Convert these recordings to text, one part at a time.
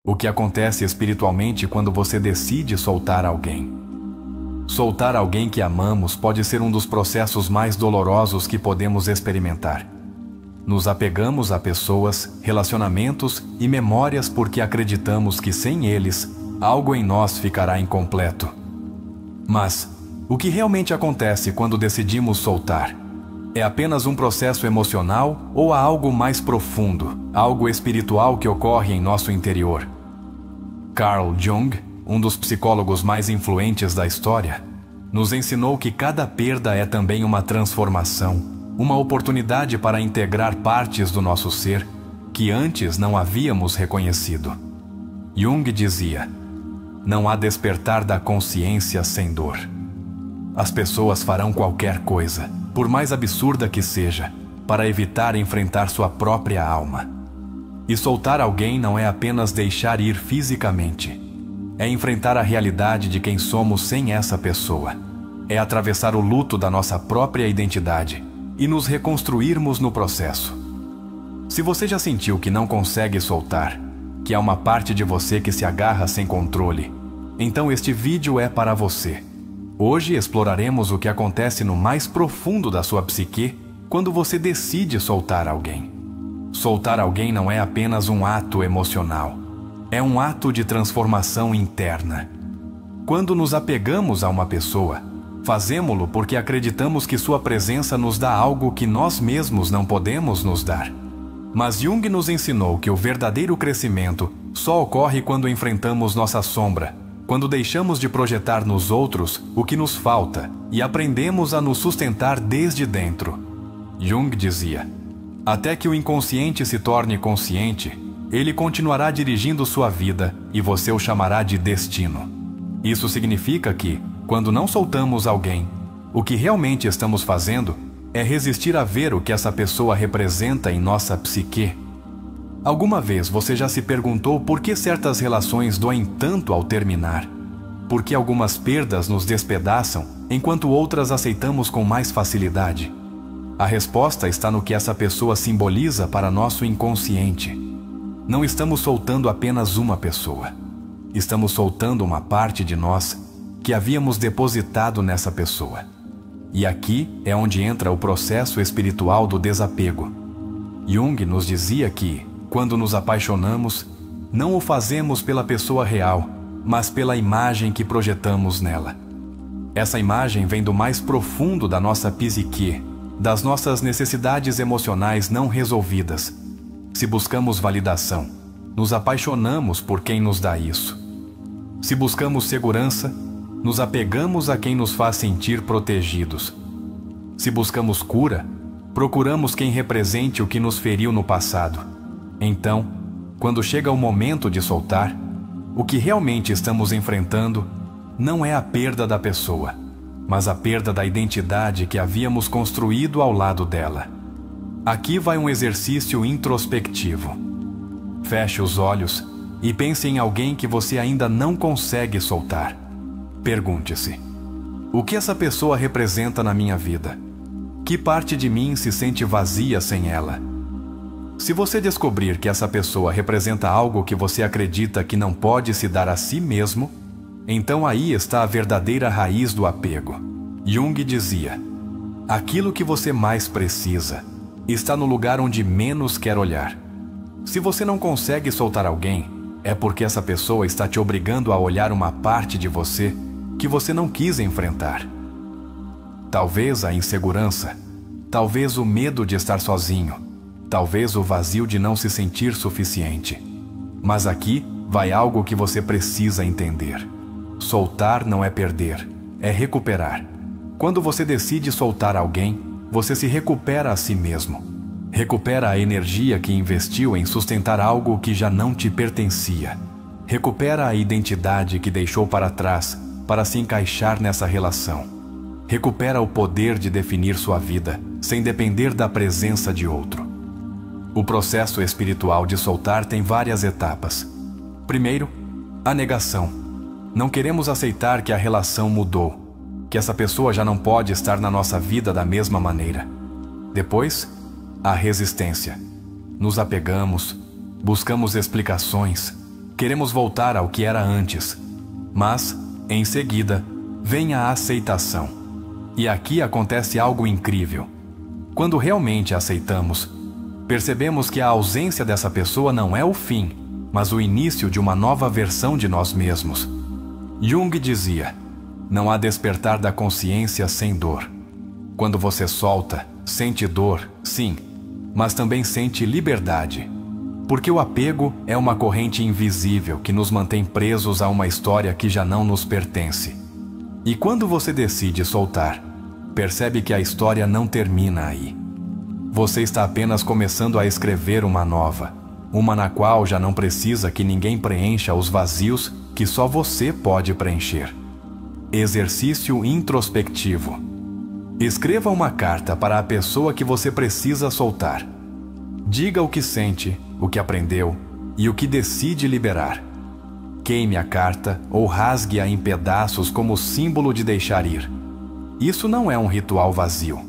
O que acontece espiritualmente quando você decide soltar alguém? Soltar alguém que amamos pode ser um dos processos mais dolorosos que podemos experimentar. Nos apegamos a pessoas, relacionamentos e memórias porque acreditamos que sem eles, algo em nós ficará incompleto. Mas, o que realmente acontece quando decidimos soltar? É apenas um processo emocional ou há algo mais profundo, algo espiritual que ocorre em nosso interior? Carl Jung, um dos psicólogos mais influentes da história, nos ensinou que cada perda é também uma transformação, uma oportunidade para integrar partes do nosso ser que antes não havíamos reconhecido. Jung dizia: não há despertar da consciência sem dor. As pessoas farão qualquer coisa, por mais absurda que seja, para evitar enfrentar sua própria alma. E soltar alguém não é apenas deixar ir fisicamente. É enfrentar a realidade de quem somos sem essa pessoa. É atravessar o luto da nossa própria identidade e nos reconstruirmos no processo. Se você já sentiu que não consegue soltar, que há uma parte de você que se agarra sem controle, então este vídeo é para você. Hoje exploraremos o que acontece no mais profundo da sua psique quando você decide soltar alguém. Soltar alguém não é apenas um ato emocional. É um ato de transformação interna. Quando nos apegamos a uma pessoa, fazemo-lo porque acreditamos que sua presença nos dá algo que nós mesmos não podemos nos dar. Mas Jung nos ensinou que o verdadeiro crescimento só ocorre quando enfrentamos nossa sombra, quando deixamos de projetar nos outros o que nos falta e aprendemos a nos sustentar desde dentro. Jung dizia: até que o inconsciente se torne consciente, ele continuará dirigindo sua vida e você o chamará de destino. Isso significa que, quando não soltamos alguém, o que realmente estamos fazendo é resistir a ver o que essa pessoa representa em nossa psique. Alguma vez você já se perguntou por que certas relações doem tanto ao terminar? Por que algumas perdas nos despedaçam, enquanto outras aceitamos com mais facilidade? A resposta está no que essa pessoa simboliza para nosso inconsciente. Não estamos soltando apenas uma pessoa. Estamos soltando uma parte de nós que havíamos depositado nessa pessoa. E aqui é onde entra o processo espiritual do desapego. Jung nos dizia que, quando nos apaixonamos, não o fazemos pela pessoa real, mas pela imagem que projetamos nela. Essa imagem vem do mais profundo da nossa psique, das nossas necessidades emocionais não resolvidas. Se buscamos validação, nos apaixonamos por quem nos dá isso. Se buscamos segurança, nos apegamos a quem nos faz sentir protegidos. Se buscamos cura, procuramos quem represente o que nos feriu no passado. Então, quando chega o momento de soltar, o que realmente estamos enfrentando não é a perda da pessoa, mas a perda da identidade que havíamos construído ao lado dela. Aqui vai um exercício introspectivo. Feche os olhos e pense em alguém que você ainda não consegue soltar. Pergunte-se: o que essa pessoa representa na minha vida? Que parte de mim se sente vazia sem ela? Se você descobrir que essa pessoa representa algo que você acredita que não pode se dar a si mesmo, então aí está a verdadeira raiz do apego. Jung dizia: aquilo que você mais precisa está no lugar onde menos quer olhar. Se você não consegue soltar alguém, é porque essa pessoa está te obrigando a olhar uma parte de você que você não quis enfrentar. Talvez a insegurança, talvez o medo de estar sozinho, talvez o vazio de não se sentir suficiente. Mas aqui vai algo que você precisa entender. Soltar não é perder, é recuperar. Quando você decide soltar alguém, você se recupera a si mesmo. Recupera a energia que investiu em sustentar algo que já não te pertencia. Recupera a identidade que deixou para trás para se encaixar nessa relação. Recupera o poder de definir sua vida sem depender da presença de outro. O processo espiritual de soltar tem várias etapas. Primeiro, a negação. Não queremos aceitar que a relação mudou, que essa pessoa já não pode estar na nossa vida da mesma maneira. Depois, a resistência. Nos apegamos, buscamos explicações, Queremos voltar ao que era antes, mas, em seguida, vem a aceitação. E aqui acontece algo incrível. Quando realmente aceitamos, percebemos que a ausência dessa pessoa não é o fim, mas o início de uma nova versão de nós mesmos. Jung dizia: não há despertar da consciência sem dor. Quando você solta, sente dor, sim, mas também sente liberdade. Porque o apego é uma corrente invisível que nos mantém presos a uma história que já não nos pertence. E quando você decide soltar, percebe que a história não termina aí. Você está apenas começando a escrever uma nova, uma na qual já não precisa que ninguém preencha os vazios que só você pode preencher. Exercício introspectivo. Escreva uma carta para a pessoa que você precisa soltar. Diga o que sente, o que aprendeu e o que decide liberar. Queime a carta ou rasgue-a em pedaços como símbolo de deixar ir. Isso não é um ritual vazio.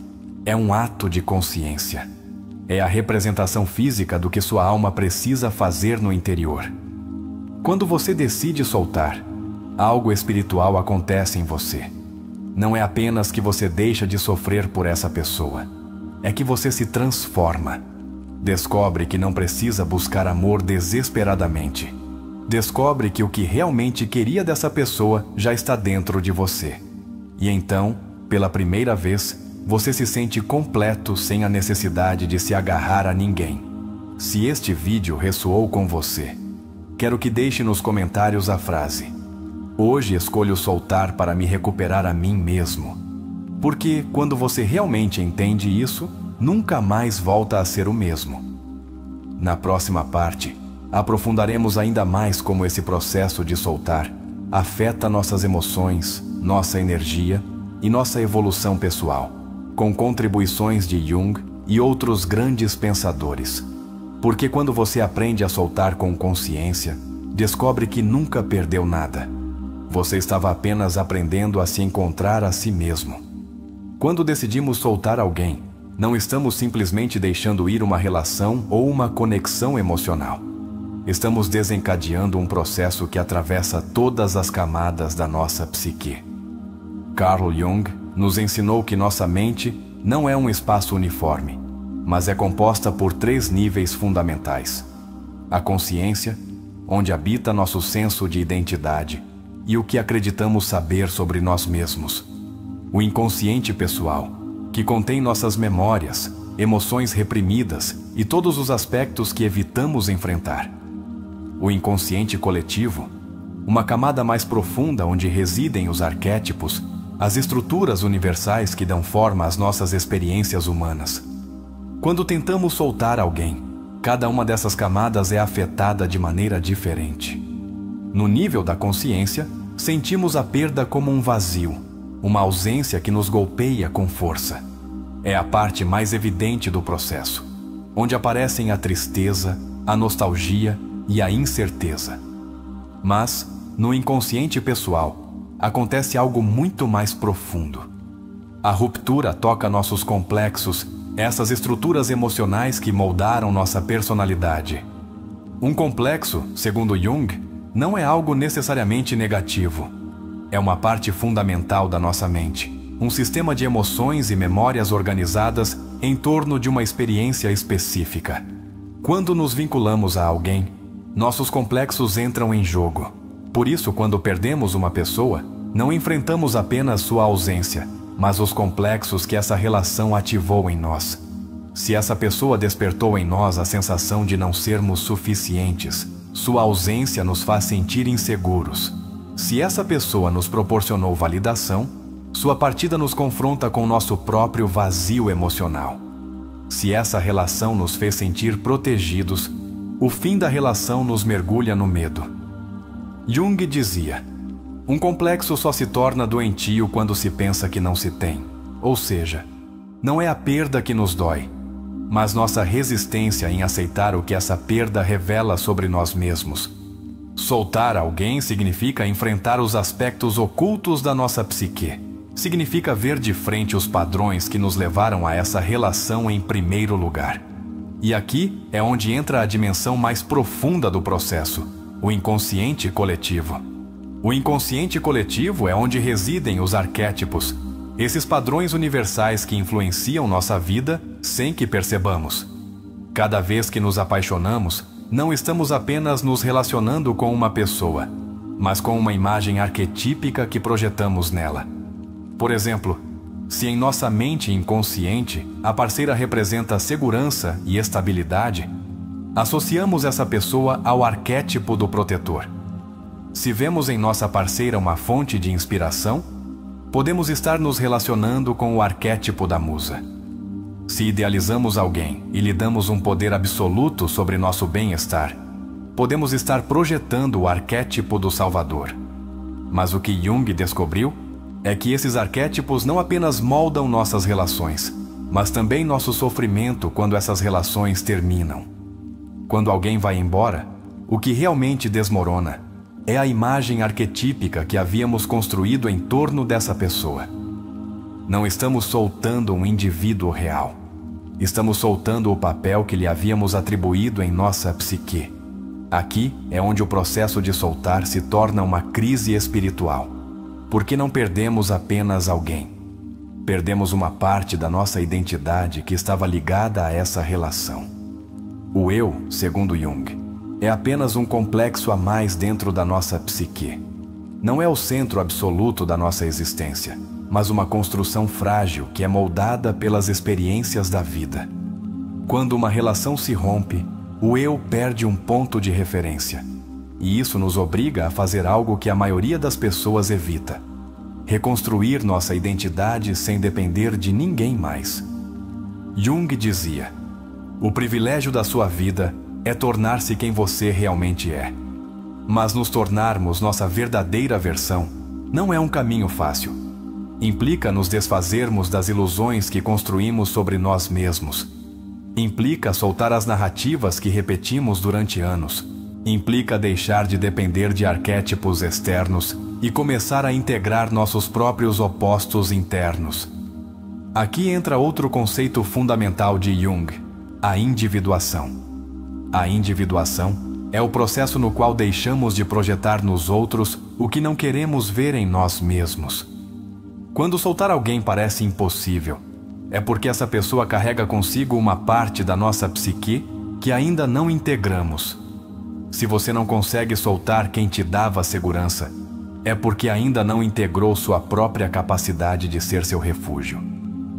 É um ato de consciência. É a representação física do que sua alma precisa fazer no interior. Quando você decide soltar, algo espiritual acontece em você. Não é apenas que você deixa de sofrer por essa pessoa. É que você se transforma. Descobre que não precisa buscar amor desesperadamente. Descobre que o que realmente queria dessa pessoa já está dentro de você. E então, pela primeira vez, você se sente completo sem a necessidade de se agarrar a ninguém. Se este vídeo ressoou com você, quero que deixe nos comentários a frase: hoje escolho soltar para me recuperar a mim mesmo. Porque quando você realmente entende isso, nunca mais volta a ser o mesmo. Na próxima parte, aprofundaremos ainda mais como esse processo de soltar afeta nossas emoções, nossa energia e nossa evolução pessoal, com contribuições de Jung e outros grandes pensadores. Porque quando você aprende a soltar com consciência, descobre que nunca perdeu nada. Você estava apenas aprendendo a se encontrar a si mesmo. Quando decidimos soltar alguém, não estamos simplesmente deixando ir uma relação ou uma conexão emocional. Estamos desencadeando um processo que atravessa todas as camadas da nossa psique. Carl Jung nos ensinou que nossa mente não é um espaço uniforme, mas é composta por 3 níveis fundamentais: a consciência, onde habita nosso senso de identidade e o que acreditamos saber sobre nós mesmos; o inconsciente pessoal, que contém nossas memórias, emoções reprimidas e todos os aspectos que evitamos enfrentar; o inconsciente coletivo, uma camada mais profunda onde residem os arquétipos, as estruturas universais que dão forma às nossas experiências humanas. Quando tentamos soltar alguém, cada uma dessas camadas é afetada de maneira diferente. No nível da consciência, sentimos a perda como um vazio, uma ausência que nos golpeia com força. É a parte mais evidente do processo, onde aparecem a tristeza, a nostalgia e a incerteza. Mas, no inconsciente pessoal, acontece algo muito mais profundo. A ruptura toca nossos complexos, essas estruturas emocionais que moldaram nossa personalidade. Um complexo, segundo Jung, não é algo necessariamente negativo. É uma parte fundamental da nossa mente, um sistema de emoções e memórias organizadas em torno de uma experiência específica. Quando nos vinculamos a alguém, nossos complexos entram em jogo. Por isso, quando perdemos uma pessoa, não enfrentamos apenas sua ausência, mas os complexos que essa relação ativou em nós. Se essa pessoa despertou em nós a sensação de não sermos suficientes, sua ausência nos faz sentir inseguros. Se essa pessoa nos proporcionou validação, sua partida nos confronta com nosso próprio vazio emocional. Se essa relação nos fez sentir protegidos, o fim da relação nos mergulha no medo. Jung dizia: um complexo só se torna doentio quando se pensa que não se tem. Ou seja, não é a perda que nos dói, mas nossa resistência em aceitar o que essa perda revela sobre nós mesmos. Soltar alguém significa enfrentar os aspectos ocultos da nossa psique. Significa ver de frente os padrões que nos levaram a essa relação em primeiro lugar. E aqui é onde entra a dimensão mais profunda do processo, o inconsciente coletivo. O inconsciente coletivo é onde residem os arquétipos, esses padrões universais que influenciam nossa vida sem que percebamos. Cada vez que nos apaixonamos, não estamos apenas nos relacionando com uma pessoa, mas com uma imagem arquetípica que projetamos nela. Por exemplo, se em nossa mente inconsciente a parceira representa segurança e estabilidade, associamos essa pessoa ao arquétipo do protetor. Se vemos em nossa parceira uma fonte de inspiração, podemos estar nos relacionando com o arquétipo da musa. Se idealizamos alguém e lhe damos um poder absoluto sobre nosso bem-estar, podemos estar projetando o arquétipo do Salvador. Mas o que Jung descobriu é que esses arquétipos não apenas moldam nossas relações, mas também nosso sofrimento quando essas relações terminam. Quando alguém vai embora, o que realmente desmorona é a imagem arquetípica que havíamos construído em torno dessa pessoa. Não estamos soltando um indivíduo real. Estamos soltando o papel que lhe havíamos atribuído em nossa psique. Aqui é onde o processo de soltar se torna uma crise espiritual, porque não perdemos apenas alguém. Perdemos uma parte da nossa identidade que estava ligada a essa relação. O eu, segundo Jung, é apenas um complexo a mais dentro da nossa psique. Não é o centro absoluto da nossa existência, mas uma construção frágil que é moldada pelas experiências da vida. Quando uma relação se rompe, o eu perde um ponto de referência, e isso nos obriga a fazer algo que a maioria das pessoas evita: reconstruir nossa identidade sem depender de ninguém mais. Jung dizia: o privilégio da sua vida é tornar-se quem você realmente é. Mas nos tornarmos nossa verdadeira versão não é um caminho fácil. Implica nos desfazermos das ilusões que construímos sobre nós mesmos. Implica soltar as narrativas que repetimos durante anos. Implica deixar de depender de arquétipos externos e começar a integrar nossos próprios opostos internos. Aqui entra outro conceito fundamental de Jung: a individuação. A individuação é o processo no qual deixamos de projetar nos outros o que não queremos ver em nós mesmos. Quando soltar alguém parece impossível, é porque essa pessoa carrega consigo uma parte da nossa psique que ainda não integramos. Se você não consegue soltar quem te dava segurança, é porque ainda não integrou sua própria capacidade de ser seu refúgio.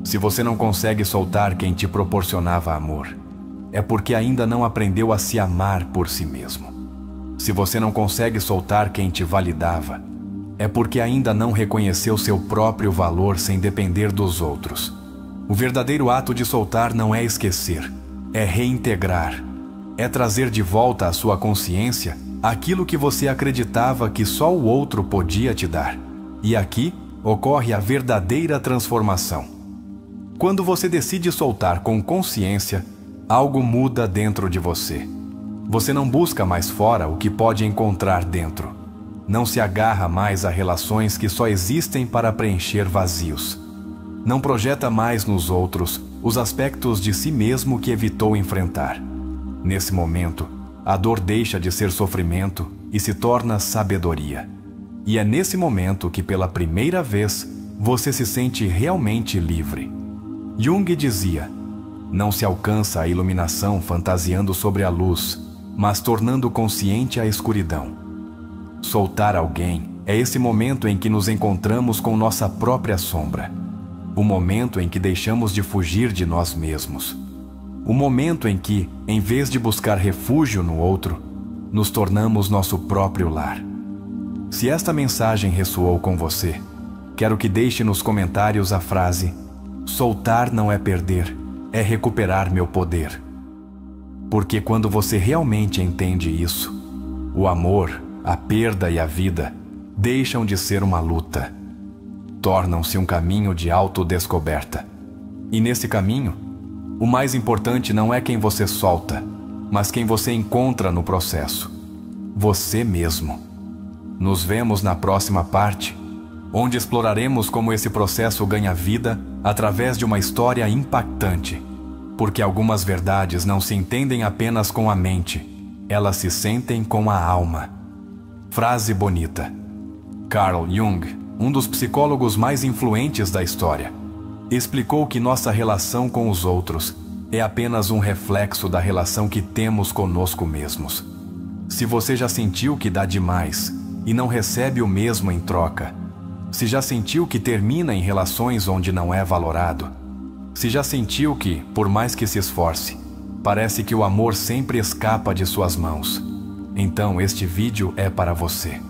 Se você não consegue soltar quem te proporcionava amor, é porque ainda não aprendeu a se amar por si mesmo. Se você não consegue soltar quem te validava, é porque ainda não reconheceu seu próprio valor sem depender dos outros. O verdadeiro ato de soltar não é esquecer, é reintegrar. É trazer de volta à sua consciência aquilo que você acreditava que só o outro podia te dar. E aqui ocorre a verdadeira transformação. Quando você decide soltar com consciência, algo muda dentro de você. Você não busca mais fora o que pode encontrar dentro. Não se agarra mais a relações que só existem para preencher vazios. Não projeta mais nos outros os aspectos de si mesmo que evitou enfrentar. Nesse momento, a dor deixa de ser sofrimento e se torna sabedoria. E é nesse momento que, pela primeira vez, você se sente realmente livre. Jung dizia: não se alcança a iluminação fantasiando sobre a luz, mas tornando consciente a escuridão. Soltar alguém é esse momento em que nos encontramos com nossa própria sombra. O momento em que deixamos de fugir de nós mesmos. O momento em que, em vez de buscar refúgio no outro, nos tornamos nosso próprio lar. Se esta mensagem ressoou com você, quero que deixe nos comentários a frase: soltar não é perder, é recuperar meu poder. Porque quando você realmente entende isso, o amor, a perda e a vida deixam de ser uma luta. Tornam-se um caminho de autodescoberta. E nesse caminho, o mais importante não é quem você solta, mas quem você encontra no processo. Você mesmo. Nos vemos na próxima parte, onde exploraremos como esse processo ganha vida através de uma história impactante. Porque algumas verdades não se entendem apenas com a mente, Elas se sentem com a alma. Frase bonita. Carl Jung, um dos psicólogos mais influentes da história, explicou que nossa relação com os outros é apenas um reflexo da relação que temos conosco mesmos. Se você já sentiu que dá demais e não recebe o mesmo em troca, se já sentiu que termina em relações onde não é valorado, se já sentiu que, por mais que se esforce, parece que o amor sempre escapa de suas mãos, então este vídeo é para você.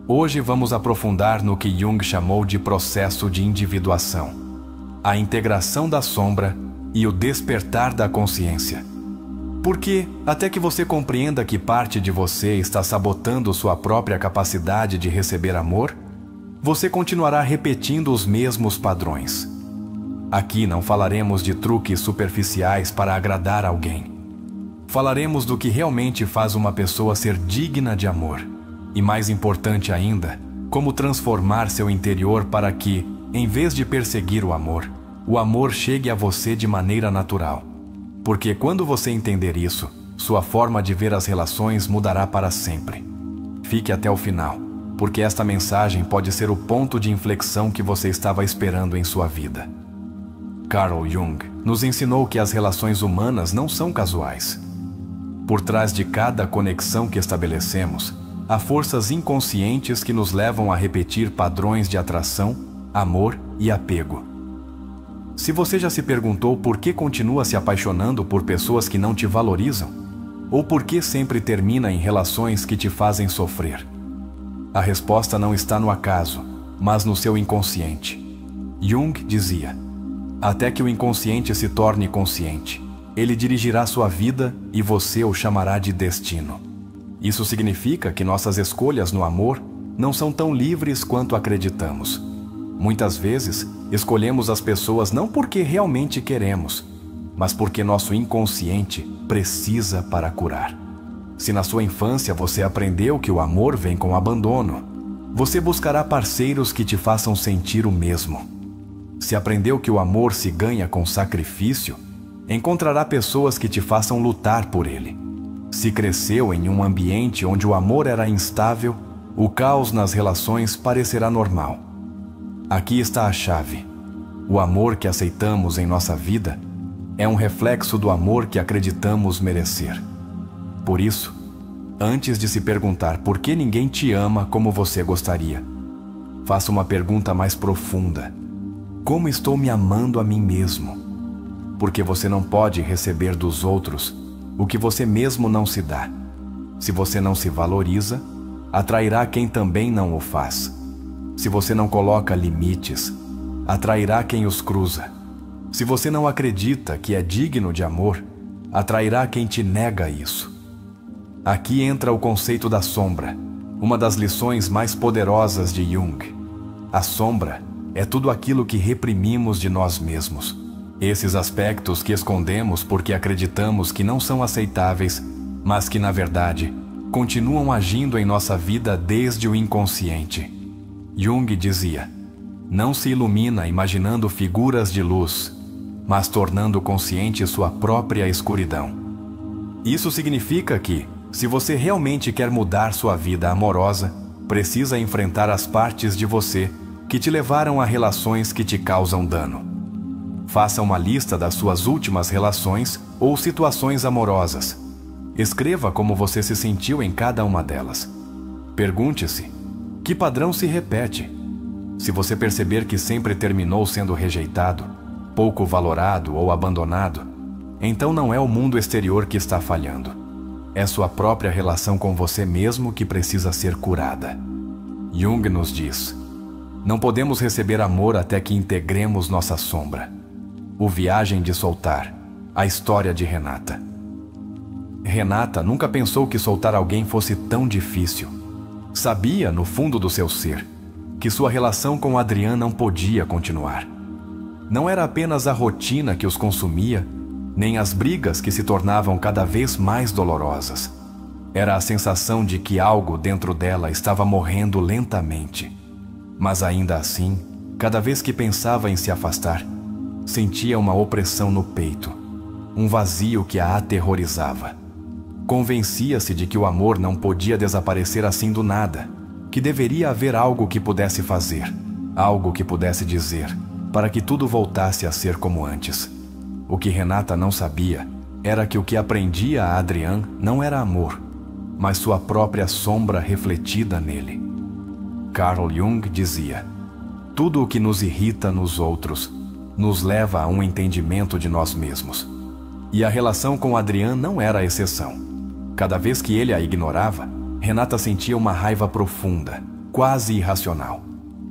Hoje vamos aprofundar no que Jung chamou de processo de individuação, a integração da sombra e o despertar da consciência. Porque, até que você compreenda que parte de você está sabotando sua própria capacidade de receber amor, você continuará repetindo os mesmos padrões. Aqui não falaremos de truques superficiais para agradar alguém. Falaremos do que realmente faz uma pessoa ser digna de amor. E mais importante ainda, como transformar seu interior para que, em vez de perseguir o amor chegue a você de maneira natural. Porque quando você entender isso, sua forma de ver as relações mudará para sempre. Fique até o final, porque esta mensagem pode ser o ponto de inflexão que você estava esperando em sua vida. Carl Jung nos ensinou que as relações humanas não são casuais. Por trás de cada conexão que estabelecemos, há forças inconscientes que nos levam a repetir padrões de atração, amor e apego. Se você já se perguntou por que continua se apaixonando por pessoas que não te valorizam, ou por que sempre termina em relações que te fazem sofrer, a resposta não está no acaso, mas no seu inconsciente. Jung dizia: até que o inconsciente se torne consciente, ele dirigirá sua vida e você o chamará de destino. Isso significa que nossas escolhas no amor não são tão livres quanto acreditamos. Muitas vezes, escolhemos as pessoas não porque realmente queremos, mas porque nosso inconsciente precisa para curar. Se na sua infância você aprendeu que o amor vem com abandono, você buscará parceiros que te façam sentir o mesmo. Se aprendeu que o amor se ganha com sacrifício, encontrará pessoas que te façam lutar por ele. Se cresceu em um ambiente onde o amor era instável, o caos nas relações parecerá normal. Aqui está a chave. O amor que aceitamos em nossa vida é um reflexo do amor que acreditamos merecer. Por isso, antes de se perguntar por que ninguém te ama como você gostaria, faça uma pergunta mais profunda. Como estou me amando a mim mesmo? Porque você não pode receber dos outros o que você mesmo não se dá. Se você não se valoriza, atrairá quem também não o faz. Se você não coloca limites, atrairá quem os cruza. Se você não acredita que é digno de amor, atrairá quem te nega isso. Aqui entra o conceito da sombra, uma das lições mais poderosas de Jung. A sombra é tudo aquilo que reprimimos de nós mesmos. Esses aspectos que escondemos porque acreditamos que não são aceitáveis, mas que, na verdade, continuam agindo em nossa vida desde o inconsciente. Jung dizia: não se ilumina imaginando figuras de luz, mas tornando consciente sua própria escuridão. Isso significa que, se você realmente quer mudar sua vida amorosa, precisa enfrentar as partes de você que te levaram a relações que te causam dano. Faça uma lista das suas últimas relações ou situações amorosas. Escreva como você se sentiu em cada uma delas. Pergunte-se: que padrão se repete? Se você perceber que sempre terminou sendo rejeitado, pouco valorado ou abandonado, então não é o mundo exterior que está falhando. É sua própria relação com você mesmo que precisa ser curada. Jung nos diz: não podemos receber amor até que integremos nossa sombra. O Viagem de Soltar, a história de Renata. Renata nunca pensou que soltar alguém fosse tão difícil. Sabia, no fundo do seu ser, que sua relação com Adrian não podia continuar. Não era apenas a rotina que os consumia, nem as brigas que se tornavam cada vez mais dolorosas. Era a sensação de que algo dentro dela estava morrendo lentamente. Mas ainda assim, cada vez que pensava em se afastar, sentia uma opressão no peito, um vazio que a aterrorizava. Convencia-se de que o amor não podia desaparecer assim do nada, que deveria haver algo que pudesse fazer, algo que pudesse dizer, para que tudo voltasse a ser como antes. O que Renata não sabia era que o que aprendia a Adrian não era amor, mas sua própria sombra refletida nele. Carl Jung dizia: tudo o que nos irrita nos outros nos leva a um entendimento de nós mesmos. E a relação com Adrian não era a exceção. Cada vez que ele a ignorava, Renata sentia uma raiva profunda, quase irracional.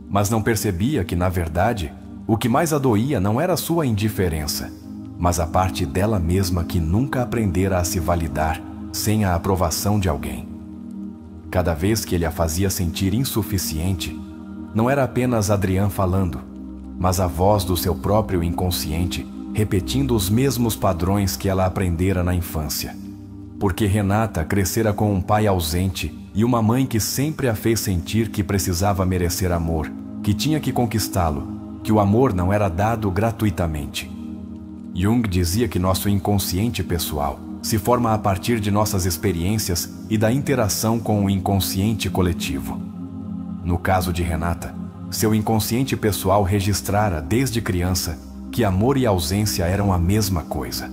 Mas não percebia que, na verdade, o que mais a doía não era sua indiferença, mas a parte dela mesma que nunca aprendera a se validar sem a aprovação de alguém. Cada vez que ele a fazia sentir insuficiente, não era apenas Adrian falando, mas a voz do seu próprio inconsciente repetindo os mesmos padrões que ela aprendera na infância. Porque Renata crescera com um pai ausente e uma mãe que sempre a fez sentir que precisava merecer amor, que tinha que conquistá-lo, que o amor não era dado gratuitamente. Jung dizia que nosso inconsciente pessoal se forma a partir de nossas experiências e da interação com o inconsciente coletivo. No caso de Renata, seu inconsciente pessoal registrara desde criança que amor e ausência eram a mesma coisa.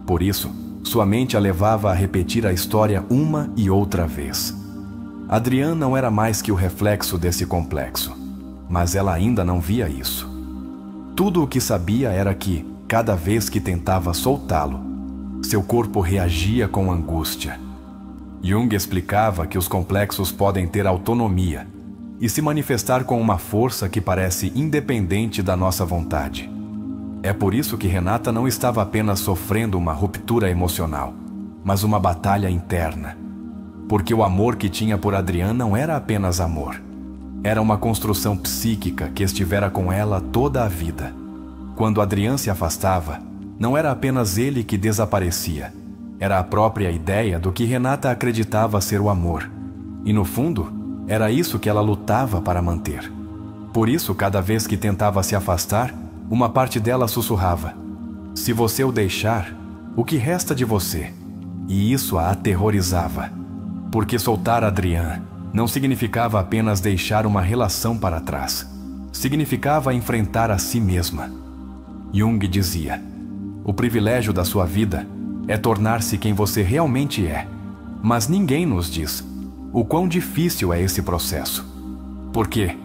Por isso, sua mente a levava a repetir a história uma e outra vez. Adrian não era mais que o reflexo desse complexo, mas ela ainda não via isso. Tudo o que sabia era que, cada vez que tentava soltá-lo, seu corpo reagia com angústia. Jung explicava que os complexos podem ter autonomia e se manifestar com uma força que parece independente da nossa vontade. É por isso que Renata não estava apenas sofrendo uma ruptura emocional, mas uma batalha interna. Porque o amor que tinha por Adrian não era apenas amor. Era uma construção psíquica que estivera com ela toda a vida. Quando Adrian se afastava, não era apenas ele que desaparecia. Era a própria ideia do que Renata acreditava ser o amor. E no fundo, era isso que ela lutava para manter. Por isso, cada vez que tentava se afastar, uma parte dela sussurrava: se você o deixar, o que resta de você? E isso a aterrorizava. Porque soltar Adrian não significava apenas deixar uma relação para trás. Significava enfrentar a si mesma. Jung dizia: o privilégio da sua vida é tornar-se quem você realmente é. Mas ninguém nos diz o quão difícil é esse processo. Porque,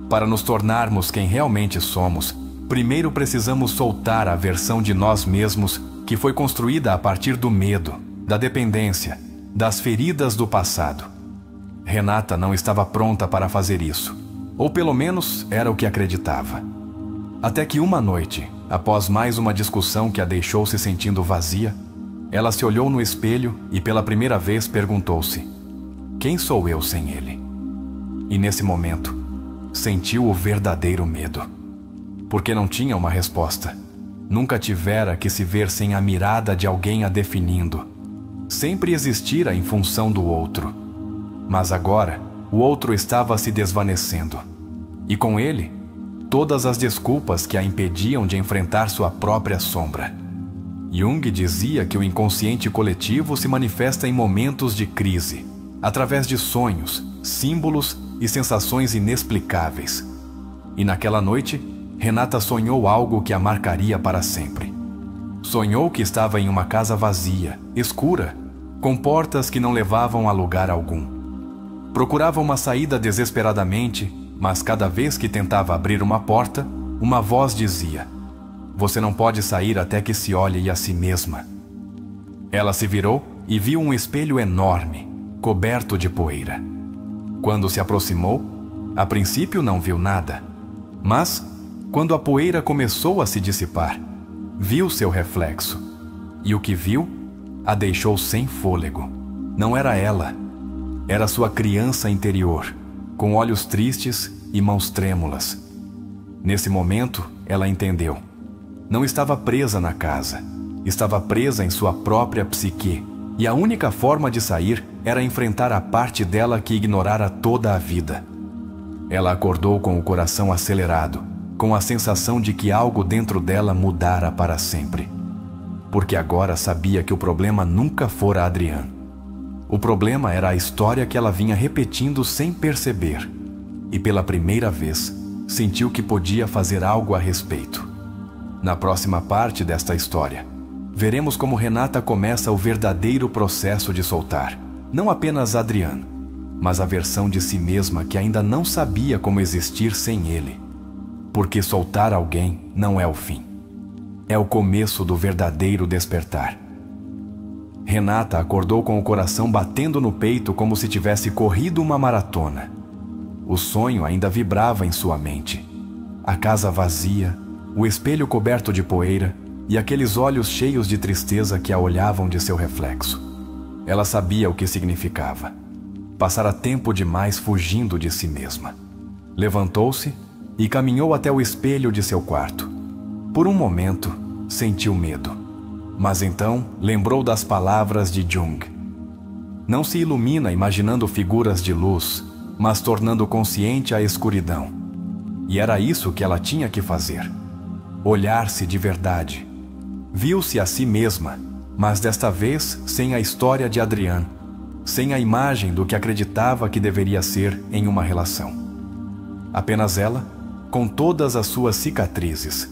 para nos tornarmos quem realmente somos, primeiro precisamos soltar a versão de nós mesmos que foi construída a partir do medo, da dependência, das feridas do passado. Renata não estava pronta para fazer isso, ou pelo menos era o que acreditava. Até que uma noite, após mais uma discussão que a deixou se sentindo vazia, ela se olhou no espelho e pela primeira vez perguntou-se: quem sou eu sem ele? E nesse momento, sentiu o verdadeiro medo. Porque não tinha uma resposta. Nunca tivera que se ver sem a mirada de alguém a definindo. Sempre existira em função do outro. Mas agora, o outro estava se desvanecendo. E com ele, todas as desculpas que a impediam de enfrentar sua própria sombra. Jung dizia que o inconsciente coletivo se manifesta em momentos de crise, através de sonhos, símbolos e sensações inexplicáveis. E naquela noite, Renata sonhou algo que a marcaria para sempre. Sonhou que estava em uma casa vazia, escura, com portas que não levavam a lugar algum. Procurava uma saída desesperadamente, mas cada vez que tentava abrir uma porta, uma voz dizia: você não pode sair até que se olhe a si mesma. Ela se virou e viu um espelho enorme, coberto de poeira. Quando se aproximou, a princípio não viu nada, mas, quando a poeira começou a se dissipar, viu seu reflexo. E o que viu a deixou sem fôlego. Não era ela, era sua criança interior, com olhos tristes e mãos trêmulas. Nesse momento, ela entendeu. Não estava presa na casa, estava presa em sua própria psique, e a única forma de sair era enfrentar a parte dela que ignorara toda a vida. Ela acordou com o coração acelerado, com a sensação de que algo dentro dela mudara para sempre. Porque agora sabia que o problema nunca fora Adrian. O problema era a história que ela vinha repetindo sem perceber, e pela primeira vez sentiu que podia fazer algo a respeito. Na próxima parte desta história, veremos como Renata começa o verdadeiro processo de soltar, não apenas Adrian, mas a versão de si mesma que ainda não sabia como existir sem ele. Porque soltar alguém não é o fim. É o começo do verdadeiro despertar. Renata acordou com o coração batendo no peito como se tivesse corrido uma maratona. O sonho ainda vibrava em sua mente. A casa vazia, o espelho coberto de poeira e aqueles olhos cheios de tristeza que a olhavam de seu reflexo. Ela sabia o que significava. Passara tempo demais fugindo de si mesma. Levantou-se e caminhou até o espelho de seu quarto. Por um momento, sentiu medo. Mas então lembrou das palavras de Jung. Não se ilumina imaginando figuras de luz, mas tornando consciente a escuridão. E era isso que ela tinha que fazer. Olhar-se de verdade. Viu-se a si mesma, mas desta vez sem a história de Adrian, sem a imagem do que acreditava que deveria ser em uma relação. Apenas ela, com todas as suas cicatrizes.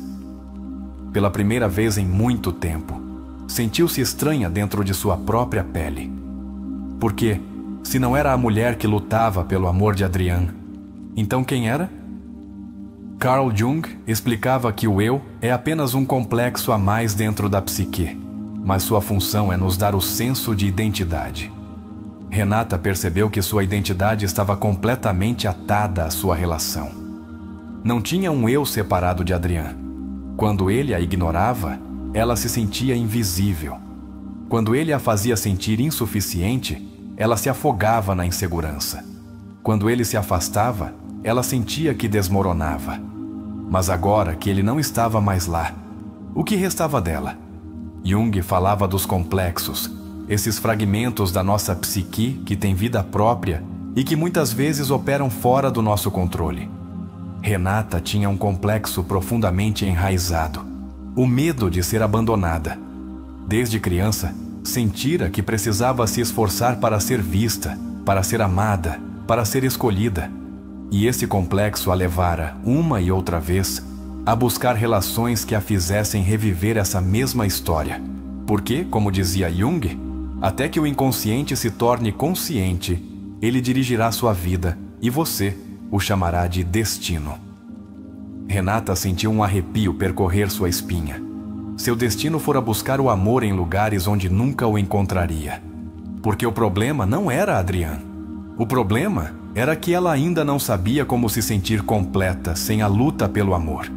Pela primeira vez em muito tempo, sentiu-se estranha dentro de sua própria pele. Porque, se não era a mulher que lutava pelo amor de Adrian, então quem era? Carl Jung explicava que o eu é apenas um complexo a mais dentro da psique, mas sua função é nos dar o senso de identidade. Renata percebeu que sua identidade estava completamente atada à sua relação. Não tinha um eu separado de Adrian. Quando ele a ignorava, ela se sentia invisível. Quando ele a fazia sentir insuficiente, ela se afogava na insegurança. Quando ele se afastava, ela sentia que desmoronava. Mas agora que ele não estava mais lá, o que restava dela? Jung falava dos complexos, esses fragmentos da nossa psique que têm vida própria e que muitas vezes operam fora do nosso controle. Renata tinha um complexo profundamente enraizado, o medo de ser abandonada. Desde criança, sentira que precisava se esforçar para ser vista, para ser amada, para ser escolhida. E esse complexo a levara, uma e outra vez, a buscar relações que a fizessem reviver essa mesma história. Porque, como dizia Jung, até que o inconsciente se torne consciente, ele dirigirá sua vida e você o chamará de destino. Renata sentiu um arrepio percorrer sua espinha. Seu destino fora buscar o amor em lugares onde nunca o encontraria. Porque o problema não era Adrian. O problema era que ela ainda não sabia como se sentir completa sem a luta pelo amor.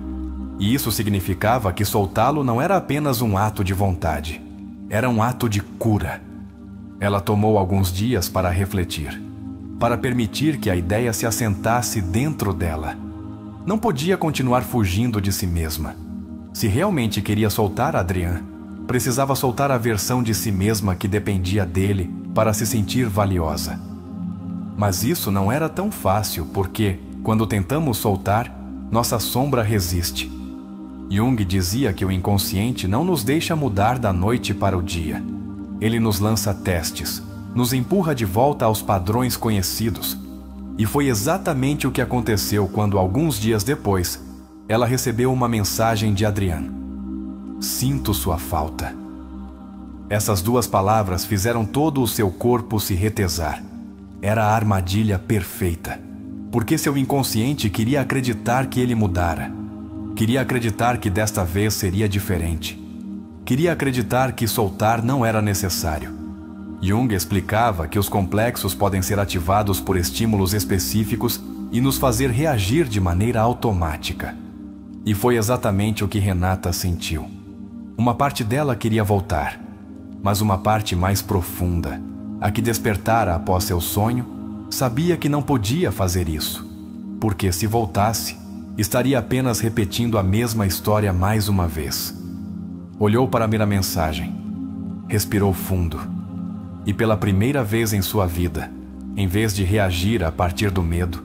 E isso significava que soltá-lo não era apenas um ato de vontade. Era um ato de cura. Ela tomou alguns dias para refletir, para permitir que a ideia se assentasse dentro dela. Não podia continuar fugindo de si mesma. Se realmente queria soltar Adrian, precisava soltar a versão de si mesma que dependia dele para se sentir valiosa. Mas isso não era tão fácil porque, quando tentamos soltar, nossa sombra resiste. Jung dizia que o inconsciente não nos deixa mudar da noite para o dia. Ele nos lança testes, nos empurra de volta aos padrões conhecidos. E foi exatamente o que aconteceu quando, alguns dias depois, ela recebeu uma mensagem de Adrian. Sinto sua falta. Essas duas palavras fizeram todo o seu corpo se retesar. Era a armadilha perfeita, porque seu inconsciente queria acreditar que ele mudara. Queria acreditar que desta vez seria diferente. Queria acreditar que soltar não era necessário. Jung explicava que os complexos podem ser ativados por estímulos específicos e nos fazer reagir de maneira automática. E foi exatamente o que Renata sentiu. Uma parte dela queria voltar, mas uma parte mais profunda, a que despertara após seu sonho, sabia que não podia fazer isso, porque se voltasse, estaria apenas repetindo a mesma história mais uma vez. Olhou para a mensagem, respirou fundo, e pela primeira vez em sua vida, em vez de reagir a partir do medo,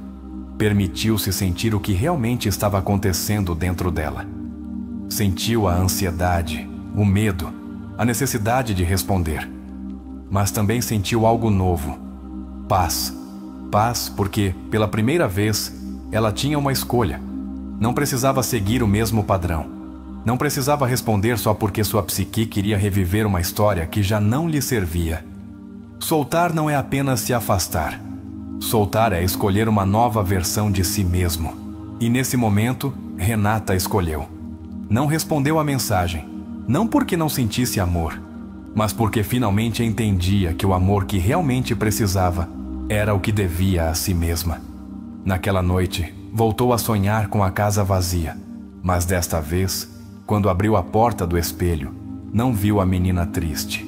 permitiu-se sentir o que realmente estava acontecendo dentro dela. Sentiu a ansiedade, o medo, a necessidade de responder. mas também sentiu algo novo: paz. Paz porque, pela primeira vez, ela tinha uma escolha. Não precisava seguir o mesmo padrão. Não precisava responder só porque sua psique queria reviver uma história que já não lhe servia. Soltar não é apenas se afastar. Soltar é escolher uma nova versão de si mesmo. E nesse momento, Renata escolheu. Não respondeu à mensagem, não porque não sentisse amor, mas porque finalmente entendia que o amor que realmente precisava era o que devia a si mesma. Naquela noite, voltou a sonhar com a casa vazia, mas desta vez, quando abriu a porta do espelho, não viu a menina triste.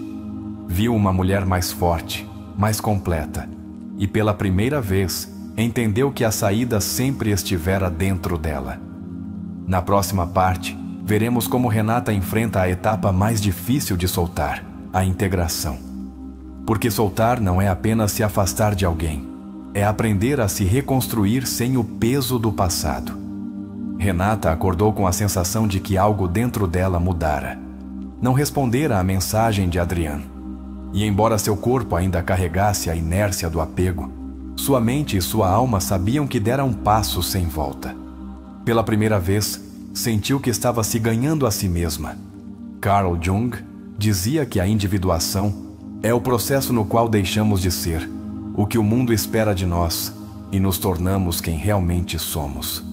Viu uma mulher mais forte, mais completa, e pela primeira vez, entendeu que a saída sempre estivera dentro dela. Na próxima parte, veremos como Renata enfrenta a etapa mais difícil de soltar, a integração. Porque soltar não é apenas se afastar de alguém, é aprender a se reconstruir sem o peso do passado. Renata acordou com a sensação de que algo dentro dela mudara. Não respondera à mensagem de Adrian. E embora seu corpo ainda carregasse a inércia do apego, sua mente e sua alma sabiam que dera um passo sem volta. Pela primeira vez, sentiu que estava se ganhando a si mesma. Carl Jung dizia que a individuação é o processo no qual deixamos de ser o que o mundo espera de nós e nos tornamos quem realmente somos.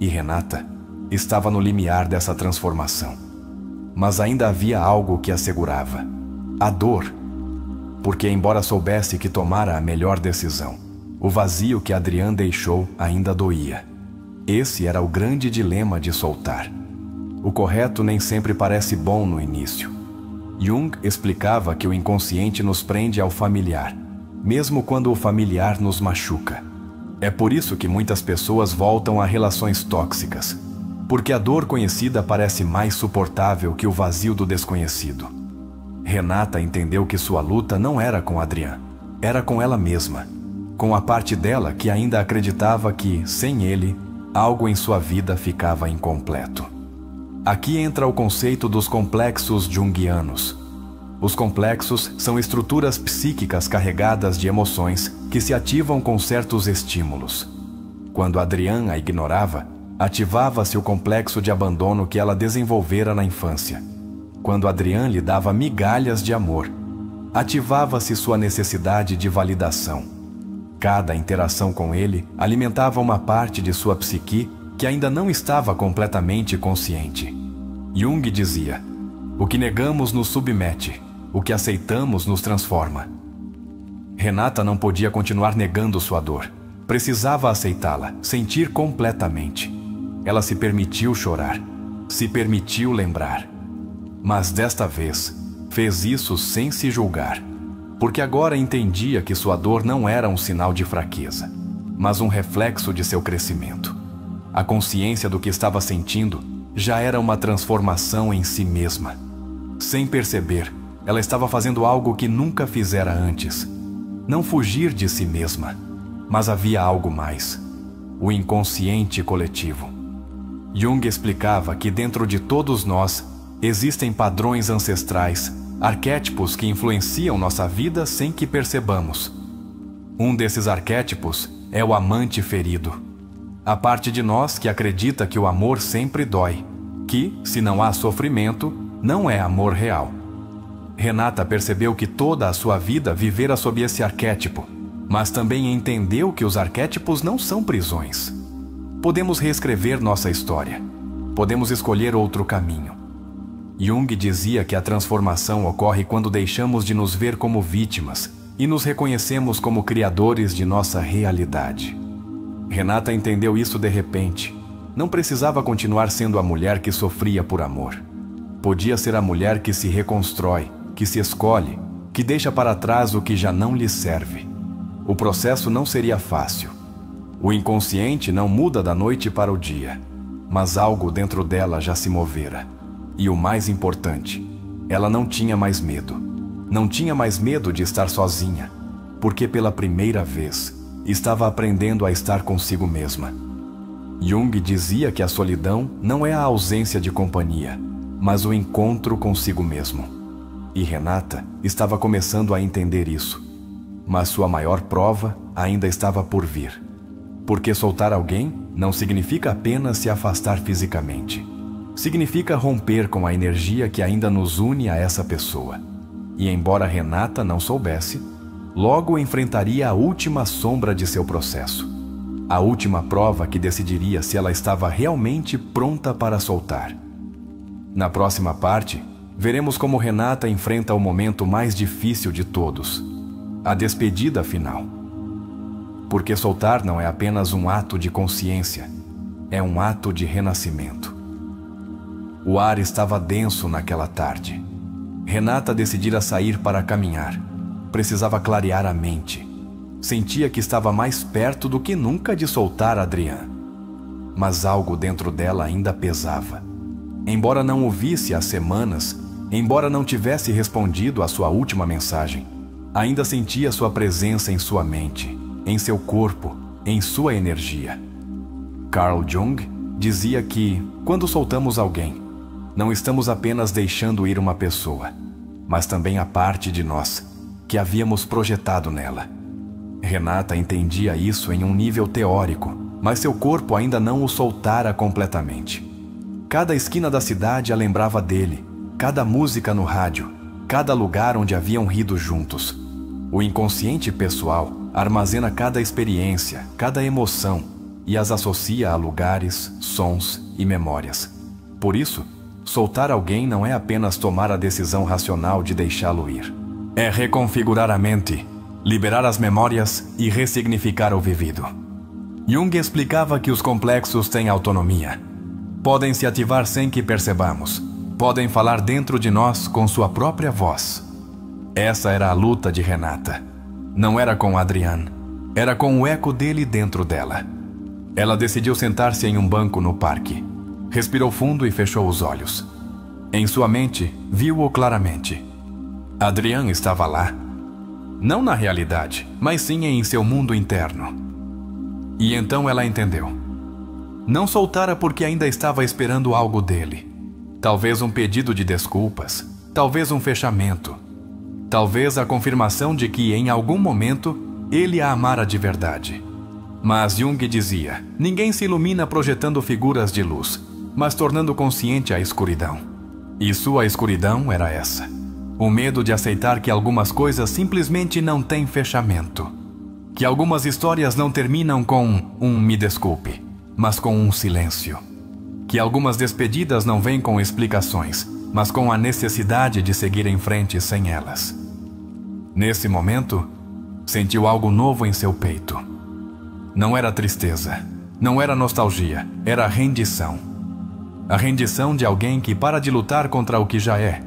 E Renata estava no limiar dessa transformação. Mas ainda havia algo que a segurava: a dor. Porque, embora soubesse que tomara a melhor decisão, o vazio que Adrian deixou ainda doía. Esse era o grande dilema de soltar. O correto nem sempre parece bom no início. Jung explicava que o inconsciente nos prende ao familiar, mesmo quando o familiar nos machuca. É por isso que muitas pessoas voltam a relações tóxicas, porque a dor conhecida parece mais suportável que o vazio do desconhecido. Renata entendeu que sua luta não era com Adrian, era com ela mesma, com a parte dela que ainda acreditava que, sem ele, algo em sua vida ficava incompleto. Aqui entra o conceito dos complexos junguianos. Os complexos são estruturas psíquicas carregadas de emoções que se ativam com certos estímulos. Quando Adrian a ignorava, ativava-se o complexo de abandono que ela desenvolvera na infância. Quando Adrian lhe dava migalhas de amor, ativava-se sua necessidade de validação. Cada interação com ele alimentava uma parte de sua psique que ainda não estava completamente consciente. Jung dizia: o que negamos nos submete, o que aceitamos nos transforma. Renata não podia continuar negando sua dor. Precisava aceitá-la, sentir completamente. Ela se permitiu chorar, se permitiu lembrar. Mas desta vez, fez isso sem se julgar, porque agora entendia que sua dor não era um sinal de fraqueza, mas um reflexo de seu crescimento. A consciência do que estava sentindo já era uma transformação em si mesma. Sem perceber, ela estava fazendo algo que nunca fizera antes. Não fugir de si mesma, mas havia algo mais: o inconsciente coletivo. Jung explicava que dentro de todos nós existem padrões ancestrais, arquétipos que influenciam nossa vida sem que percebamos. Um desses arquétipos é o amante ferido. A parte de nós que acredita que o amor sempre dói, que, se não há sofrimento, não é amor real. Renata percebeu que toda a sua vida vivera sob esse arquétipo, mas também entendeu que os arquétipos não são prisões. Podemos reescrever nossa história. Podemos escolher outro caminho. Jung dizia que a transformação ocorre quando deixamos de nos ver como vítimas e nos reconhecemos como criadores de nossa realidade. Renata entendeu isso de repente. Não precisava continuar sendo a mulher que sofria por amor. Podia ser a mulher que se reconstrói, que se escolhe, que deixa para trás o que já não lhe serve. O processo não seria fácil. O inconsciente não muda da noite para o dia, mas algo dentro dela já se movera. E o mais importante, ela não tinha mais medo. Não tinha mais medo de estar sozinha, porque pela primeira vez estava aprendendo a estar consigo mesma. Jung dizia que a solidão não é a ausência de companhia, mas o encontro consigo mesmo. e Renata estava começando a entender isso. Mas sua maior prova ainda estava por vir. Porque soltar alguém não significa apenas se afastar fisicamente. Significa romper com a energia que ainda nos une a essa pessoa. E embora Renata não soubesse, logo enfrentaria a última sombra de seu processo. A última prova que decidiria se ela estava realmente pronta para soltar. Na próxima parte, veremos como Renata enfrenta o momento mais difícil de todos, a despedida final. Porque soltar não é apenas um ato de consciência, é um ato de renascimento. O ar estava denso naquela tarde. Renata decidira sair para caminhar. Precisava clarear a mente. Sentia que estava mais perto do que nunca de soltar Adrian. Mas algo dentro dela ainda pesava. Embora não o visse há semanas, embora não tivesse respondido à sua última mensagem, ainda sentia sua presença em sua mente, em seu corpo, em sua energia. Carl Jung dizia que, quando soltamos alguém, não estamos apenas deixando ir uma pessoa, mas também a parte de nós que havíamos projetado nela. Renata entendia isso em um nível teórico, mas seu corpo ainda não o soltara completamente. Cada esquina da cidade a lembrava dele, cada música no rádio, cada lugar onde haviam rido juntos. O inconsciente pessoal armazena cada experiência, cada emoção e as associa a lugares, sons e memórias. Por isso, soltar alguém não é apenas tomar a decisão racional de deixá-lo ir. É reconfigurar a mente, liberar as memórias e ressignificar o vivido. Jung explicava que os complexos têm autonomia. Podem se ativar sem que percebamos. Podem falar dentro de nós com sua própria voz. Essa era a luta de Renata. Não era com Adrian, era com o eco dele dentro dela. Ela decidiu sentar-se em um banco no parque. Respirou fundo e fechou os olhos. Em sua mente, viu-o claramente. Adrian estava lá. Não na realidade, mas sim em seu mundo interno. E então ela entendeu. Não soltara porque ainda estava esperando algo dele. Talvez um pedido de desculpas, talvez um fechamento, talvez a confirmação de que, em algum momento, ele a amara de verdade. Mas Jung dizia, ninguém se ilumina projetando figuras de luz, mas tornando consciente a escuridão. E sua escuridão era essa. O medo de aceitar que algumas coisas simplesmente não têm fechamento. Que algumas histórias não terminam com um me desculpe, mas com um silêncio. Que algumas despedidas não vêm com explicações, mas com a necessidade de seguir em frente sem elas. Nesse momento, sentiu algo novo em seu peito. Não era tristeza, não era nostalgia, era rendição. A rendição de alguém que para de lutar contra o que já é,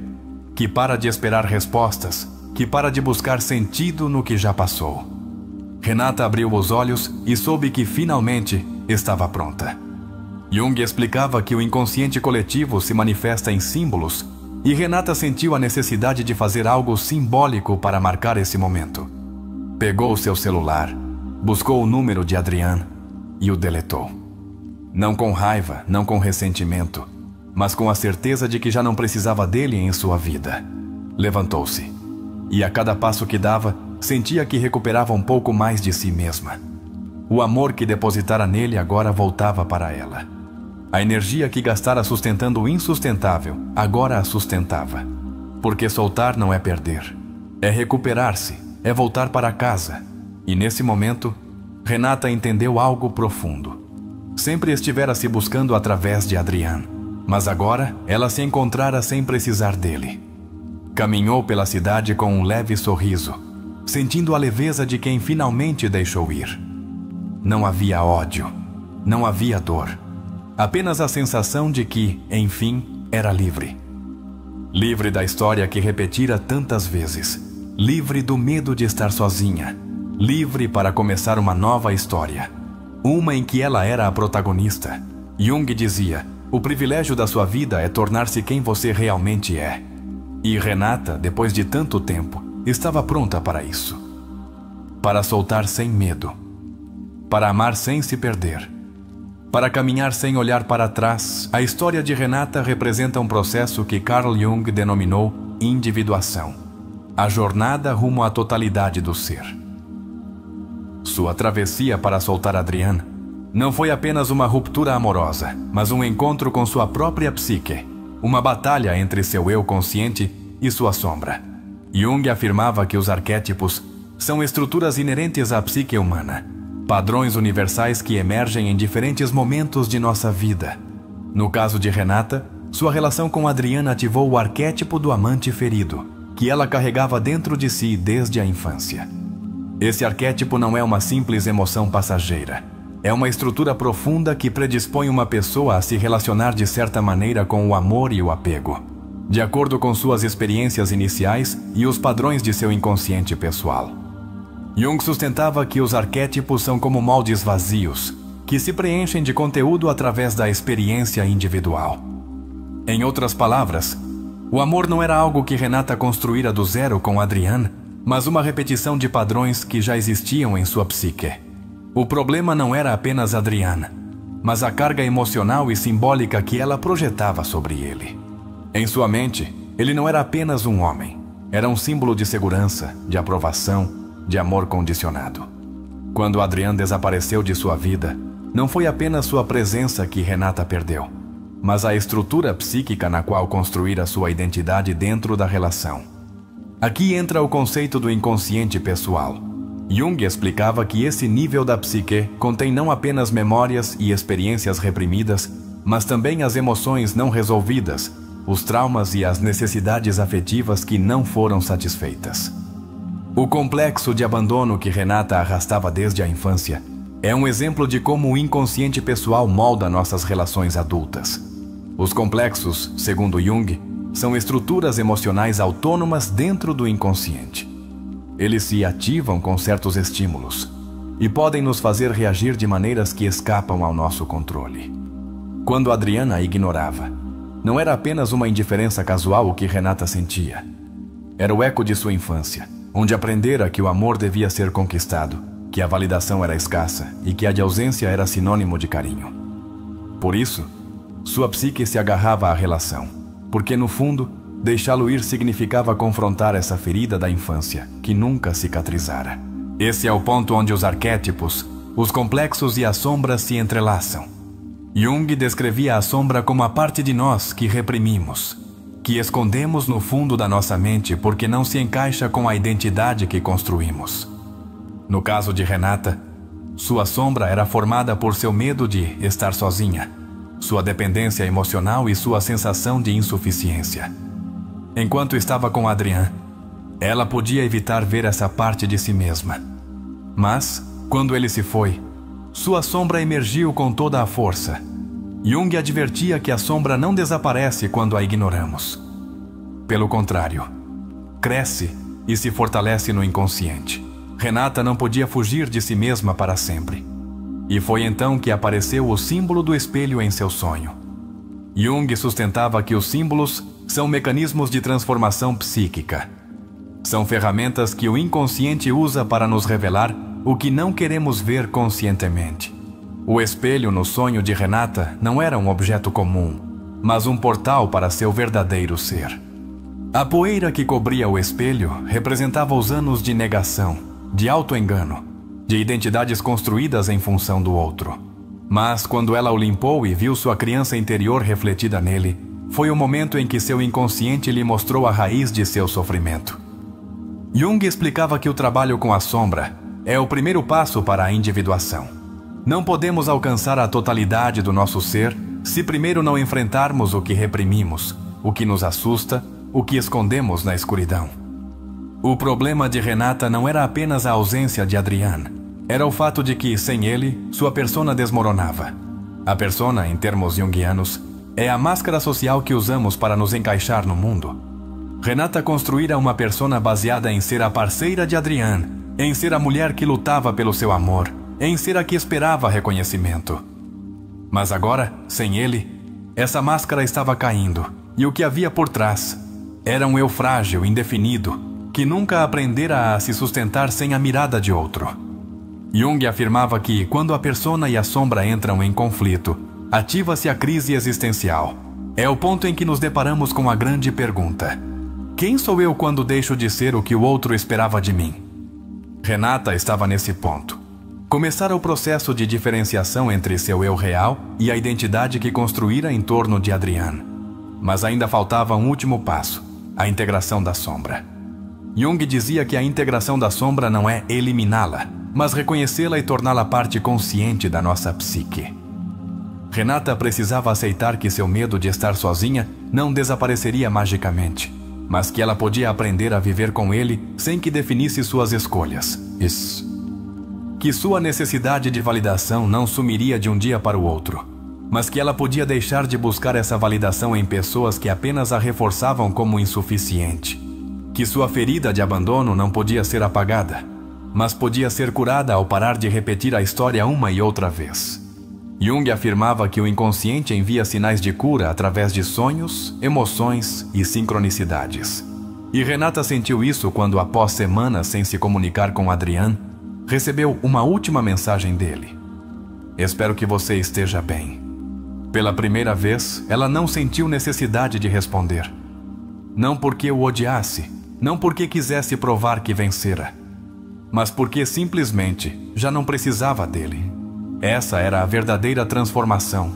que para de esperar respostas, que para de buscar sentido no que já passou. Renata abriu os olhos e soube que finalmente estava pronta. Jung explicava que o inconsciente coletivo se manifesta em símbolos e Renata sentiu a necessidade de fazer algo simbólico para marcar esse momento. Pegou seu celular, buscou o número de Adrian e o deletou. Não com raiva, não com ressentimento, mas com a certeza de que já não precisava dele em sua vida. Levantou-se e a cada passo que dava, sentia que recuperava um pouco mais de si mesma. O amor que depositara nele agora voltava para ela. A energia que gastara sustentando o insustentável agora a sustentava. Porque soltar não é perder. É recuperar-se, é voltar para casa. E nesse momento, Renata entendeu algo profundo. Sempre estivera se buscando através de Adrian, mas agora ela se encontrara sem precisar dele. Caminhou pela cidade com um leve sorriso, sentindo a leveza de quem finalmente deixou ir. Não havia ódio, não havia dor, apenas a sensação de que, enfim, era livre. Livre da história que repetira tantas vezes, livre do medo de estar sozinha, livre para começar uma nova história, uma em que ela era a protagonista. Jung dizia, o privilégio da sua vida é tornar-se quem você realmente é. E Renata, depois de tanto tempo, estava pronta para isso. Para soltar sem medo. Para amar sem se perder. Para caminhar sem olhar para trás, a história de Renata representa um processo que Carl Jung denominou individuação, a jornada rumo à totalidade do ser. Sua travessia para soltar Adriane não foi apenas uma ruptura amorosa, mas um encontro com sua própria psique, uma batalha entre seu eu consciente e sua sombra. Jung afirmava que os arquétipos são estruturas inerentes à psique humana, padrões universais que emergem em diferentes momentos de nossa vida. No caso de Renata, sua relação com Adriane ativou o arquétipo do amante ferido, que ela carregava dentro de si desde a infância. Esse arquétipo não é uma simples emoção passageira. É uma estrutura profunda que predispõe uma pessoa a se relacionar de certa maneira com o amor e o apego, de acordo com suas experiências iniciais e os padrões de seu inconsciente pessoal. Jung sustentava que os arquétipos são como moldes vazios, que se preenchem de conteúdo através da experiência individual. Em outras palavras, o amor não era algo que Renata construíra do zero com Adriane, mas uma repetição de padrões que já existiam em sua psique. O problema não era apenas Adriane, mas a carga emocional e simbólica que ela projetava sobre ele. Em sua mente, ele não era apenas um homem. Era um símbolo de segurança, de aprovação, de amor condicionado. Quando Adriane desapareceu de sua vida, não foi apenas sua presença que Renata perdeu, mas a estrutura psíquica na qual construíra sua identidade dentro da relação. Aqui entra o conceito do inconsciente pessoal. Jung explicava que esse nível da psique contém não apenas memórias e experiências reprimidas, mas também as emoções não resolvidas, os traumas e as necessidades afetivas que não foram satisfeitas. O complexo de abandono que Renata arrastava desde a infância é um exemplo de como o inconsciente pessoal molda nossas relações adultas. Os complexos, segundo Jung, são estruturas emocionais autônomas dentro do inconsciente. Eles se ativam com certos estímulos e podem nos fazer reagir de maneiras que escapam ao nosso controle. Quando Adriane a ignorava, não era apenas uma indiferença casual o que Renata sentia. Era o eco de sua infância, onde aprendera que o amor devia ser conquistado, que a validação era escassa e que a de ausência era sinônimo de carinho. Por isso, sua psique se agarrava à relação, porque no fundo, deixá-lo ir significava confrontar essa ferida da infância, que nunca cicatrizara. Esse é o ponto onde os arquétipos, os complexos e as sombras se entrelaçam. Jung descrevia a sombra como a parte de nós que reprimimos, que escondemos no fundo da nossa mente porque não se encaixa com a identidade que construímos. No caso de Renata, sua sombra era formada por seu medo de estar sozinha, sua dependência emocional e sua sensação de insuficiência. Enquanto estava com Adriane, ela podia evitar ver essa parte de si mesma. Mas, quando ele se foi, sua sombra emergiu com toda a força. Jung advertia que a sombra não desaparece quando a ignoramos. Pelo contrário, cresce e se fortalece no inconsciente. Renata não podia fugir de si mesma para sempre. E foi então que apareceu o símbolo do espelho em seu sonho. Jung sustentava que os símbolos são mecanismos de transformação psíquica. São ferramentas que o inconsciente usa para nos revelar o que não queremos ver conscientemente. O espelho no sonho de Renata não era um objeto comum, mas um portal para seu verdadeiro ser. A poeira que cobria o espelho representava os anos de negação, de auto-engano, de identidades construídas em função do outro. Mas quando ela o limpou e viu sua criança interior refletida nele, foi o momento em que seu inconsciente lhe mostrou a raiz de seu sofrimento. Jung explicava que o trabalho com a sombra é o primeiro passo para a individuação. Não podemos alcançar a totalidade do nosso ser se primeiro não enfrentarmos o que reprimimos, o que nos assusta, o que escondemos na escuridão. O problema de Renata não era apenas a ausência de Adriane, era o fato de que, sem ele, sua persona desmoronava. A persona, em termos junguianos, é a máscara social que usamos para nos encaixar no mundo. Renata construíra uma persona baseada em ser a parceira de Adriane, em ser a mulher que lutava pelo seu amor, em ser a que esperava reconhecimento. Mas agora, sem ele, essa máscara estava caindo, e o que havia por trás era um eu frágil, indefinido, que nunca aprendera a se sustentar sem a mirada de outro. Jung afirmava que, quando a persona e a sombra entram em conflito, ativa-se a crise existencial. É o ponto em que nos deparamos com a grande pergunta: Quem sou eu quando deixo de ser o que o outro esperava de mim? Renata estava nesse ponto. Começara o processo de diferenciação entre seu eu real e a identidade que construíra em torno de Adriane. Mas ainda faltava um último passo, a integração da sombra. Jung dizia que a integração da sombra não é eliminá-la, mas reconhecê-la e torná-la parte consciente da nossa psique. Renata precisava aceitar que seu medo de estar sozinha não desapareceria magicamente, mas que ela podia aprender a viver com ele sem que definisse suas escolhas. Que sua necessidade de validação não sumiria de um dia para o outro, mas que ela podia deixar de buscar essa validação em pessoas que apenas a reforçavam como insuficiente. Que sua ferida de abandono não podia ser apagada, mas podia ser curada ao parar de repetir a história uma e outra vez. Jung afirmava que o inconsciente envia sinais de cura através de sonhos, emoções e sincronicidades. E Renata sentiu isso quando, após semanas sem se comunicar com Adriane, recebeu uma última mensagem dele. Espero que você esteja bem. Pela primeira vez, ela não sentiu necessidade de responder. Não porque o odiasse, não porque quisesse provar que vencera, mas porque simplesmente já não precisava dele. Essa era a verdadeira transformação,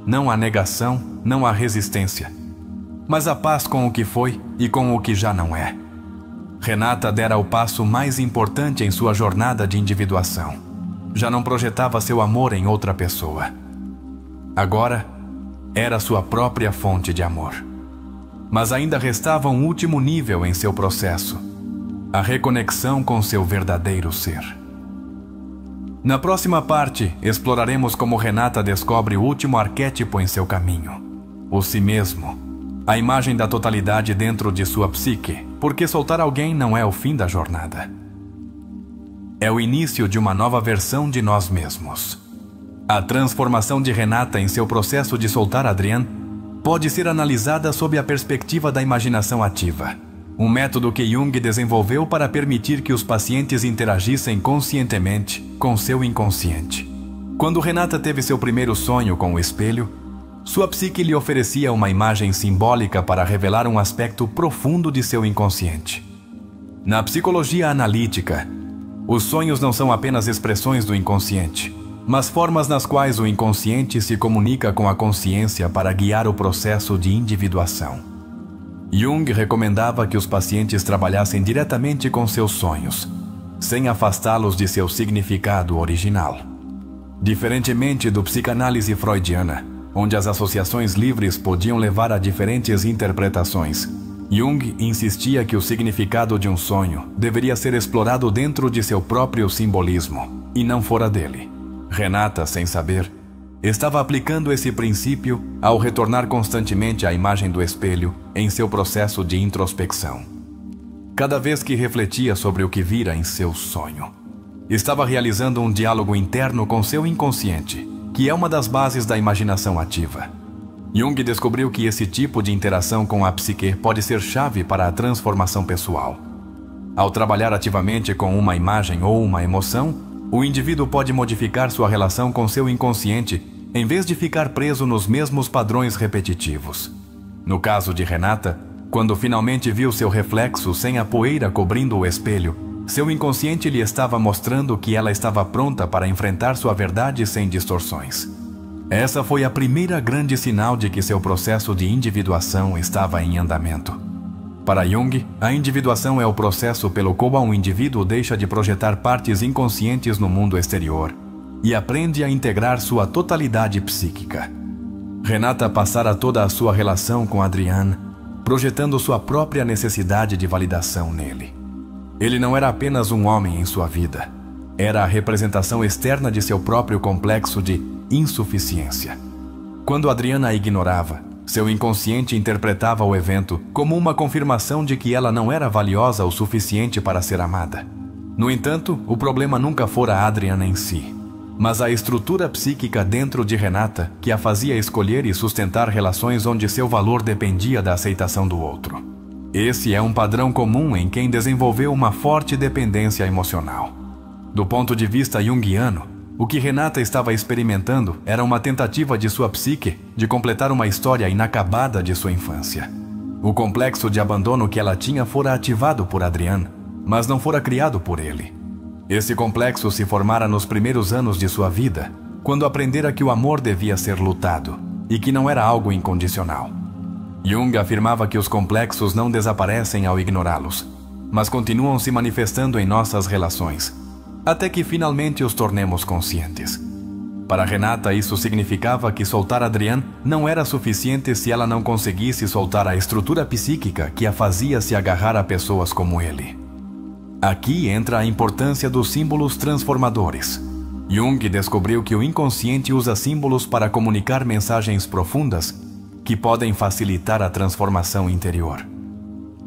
não a negação, não a resistência, mas a paz com o que foi e com o que já não é. Renata dera o passo mais importante em sua jornada de individuação. Já não projetava seu amor em outra pessoa. Agora, era sua própria fonte de amor. Mas ainda restava um último nível em seu processo: a reconexão com seu verdadeiro ser. Na próxima parte, exploraremos como Renata descobre o último arquétipo em seu caminho: o si mesmo, a imagem da totalidade dentro de sua psique, porque soltar alguém não é o fim da jornada. É o início de uma nova versão de nós mesmos. A transformação de Renata em seu processo de soltar Adriane pode ser analisada sob a perspectiva da imaginação ativa, um método que Jung desenvolveu para permitir que os pacientes interagissem conscientemente com seu inconsciente. Quando Renata teve seu primeiro sonho com o espelho, sua psique lhe oferecia uma imagem simbólica para revelar um aspecto profundo de seu inconsciente. Na psicologia analítica, os sonhos não são apenas expressões do inconsciente, mas formas nas quais o inconsciente se comunica com a consciência para guiar o processo de individuação. Jung recomendava que os pacientes trabalhassem diretamente com seus sonhos, sem afastá-los de seu significado original. Diferentemente do psicanálise freudiana, onde as associações livres podiam levar a diferentes interpretações, Jung insistia que o significado de um sonho deveria ser explorado dentro de seu próprio simbolismo, e não fora dele. Renata, sem saber, estava aplicando esse princípio ao retornar constantemente à imagem do espelho em seu processo de introspecção. Cada vez que refletia sobre o que vira em seu sonho, estava realizando um diálogo interno com seu inconsciente, que é uma das bases da imaginação ativa. Jung descobriu que esse tipo de interação com a psique pode ser chave para a transformação pessoal. Ao trabalhar ativamente com uma imagem ou uma emoção, o indivíduo pode modificar sua relação com seu inconsciente em vez de ficar preso nos mesmos padrões repetitivos. No caso de Renata, quando finalmente viu seu reflexo sem a poeira cobrindo o espelho, seu inconsciente lhe estava mostrando que ela estava pronta para enfrentar sua verdade sem distorções. Essa foi a primeira grande sinal de que seu processo de individuação estava em andamento. Para Jung, a individuação é o processo pelo qual um indivíduo deixa de projetar partes inconscientes no mundo exterior e aprende a integrar sua totalidade psíquica. Renata passara toda a sua relação com Adriane, projetando sua própria necessidade de validação nele. Ele não era apenas um homem em sua vida, era a representação externa de seu próprio complexo de insuficiência. Quando Adriane a ignorava, seu inconsciente interpretava o evento como uma confirmação de que ela não era valiosa o suficiente para ser amada. No entanto, o problema nunca fora Adriane em si, mas a estrutura psíquica dentro de Renata que a fazia escolher e sustentar relações onde seu valor dependia da aceitação do outro. Esse é um padrão comum em quem desenvolveu uma forte dependência emocional. Do ponto de vista junguiano, o que Renata estava experimentando era uma tentativa de sua psique de completar uma história inacabada de sua infância. O complexo de abandono que ela tinha fora ativado por Adrian, mas não fora criado por ele. Esse complexo se formara nos primeiros anos de sua vida, quando aprendera que o amor devia ser lutado e que não era algo incondicional. Jung afirmava que os complexos não desaparecem ao ignorá-los, mas continuam se manifestando em nossas relações, até que finalmente os tornemos conscientes. Para Renata, isso significava que soltar Adrian não era suficiente se ela não conseguisse soltar a estrutura psíquica que a fazia se agarrar a pessoas como ele. Aqui entra a importância dos símbolos transformadores. Jung descobriu que o inconsciente usa símbolos para comunicar mensagens profundas que podem facilitar a transformação interior.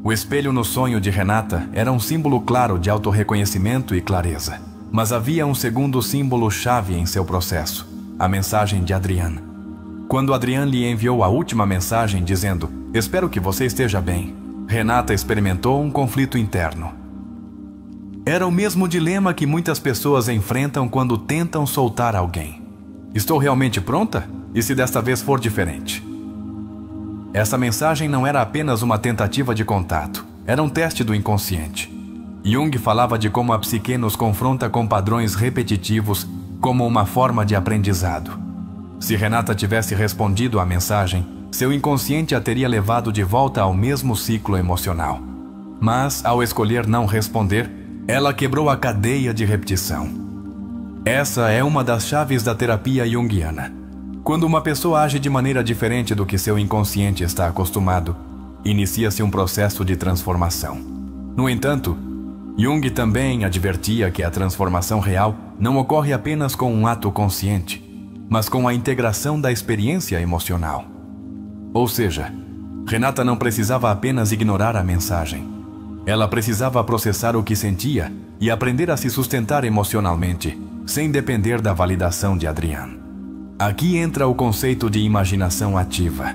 O espelho no sonho de Renata era um símbolo claro de autorreconhecimento e clareza. Mas havia um segundo símbolo-chave em seu processo, a mensagem de Adrian. Quando Adrian lhe enviou a última mensagem dizendo: "Espero que você esteja bem", Renata experimentou um conflito interno. Era o mesmo dilema que muitas pessoas enfrentam quando tentam soltar alguém. Estou realmente pronta? E se desta vez for diferente? Essa mensagem não era apenas uma tentativa de contato, era um teste do inconsciente. Jung falava de como a psique nos confronta com padrões repetitivos como uma forma de aprendizado. Se Renata tivesse respondido à mensagem, seu inconsciente a teria levado de volta ao mesmo ciclo emocional. Mas, ao escolher não responder, ela quebrou a cadeia de repetição. Essa é uma das chaves da terapia junguiana. Quando uma pessoa age de maneira diferente do que seu inconsciente está acostumado, inicia-se um processo de transformação. No entanto, Jung também advertia que a transformação real não ocorre apenas com um ato consciente, mas com a integração da experiência emocional. Ou seja, Renata não precisava apenas ignorar a mensagem. Ela precisava processar o que sentia e aprender a se sustentar emocionalmente, sem depender da validação de Adrian. Aqui entra o conceito de imaginação ativa.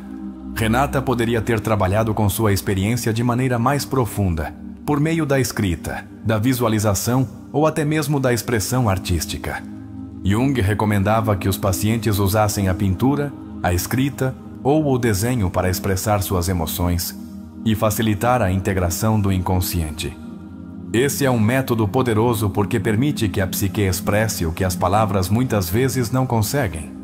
Renata poderia ter trabalhado com sua experiência de maneira mais profunda, por meio da escrita, da visualização ou até mesmo da expressão artística. Jung recomendava que os pacientes usassem a pintura, a escrita ou o desenho para expressar suas emoções e facilitar a integração do inconsciente. Esse é um método poderoso porque permite que a psique expresse o que as palavras muitas vezes não conseguem.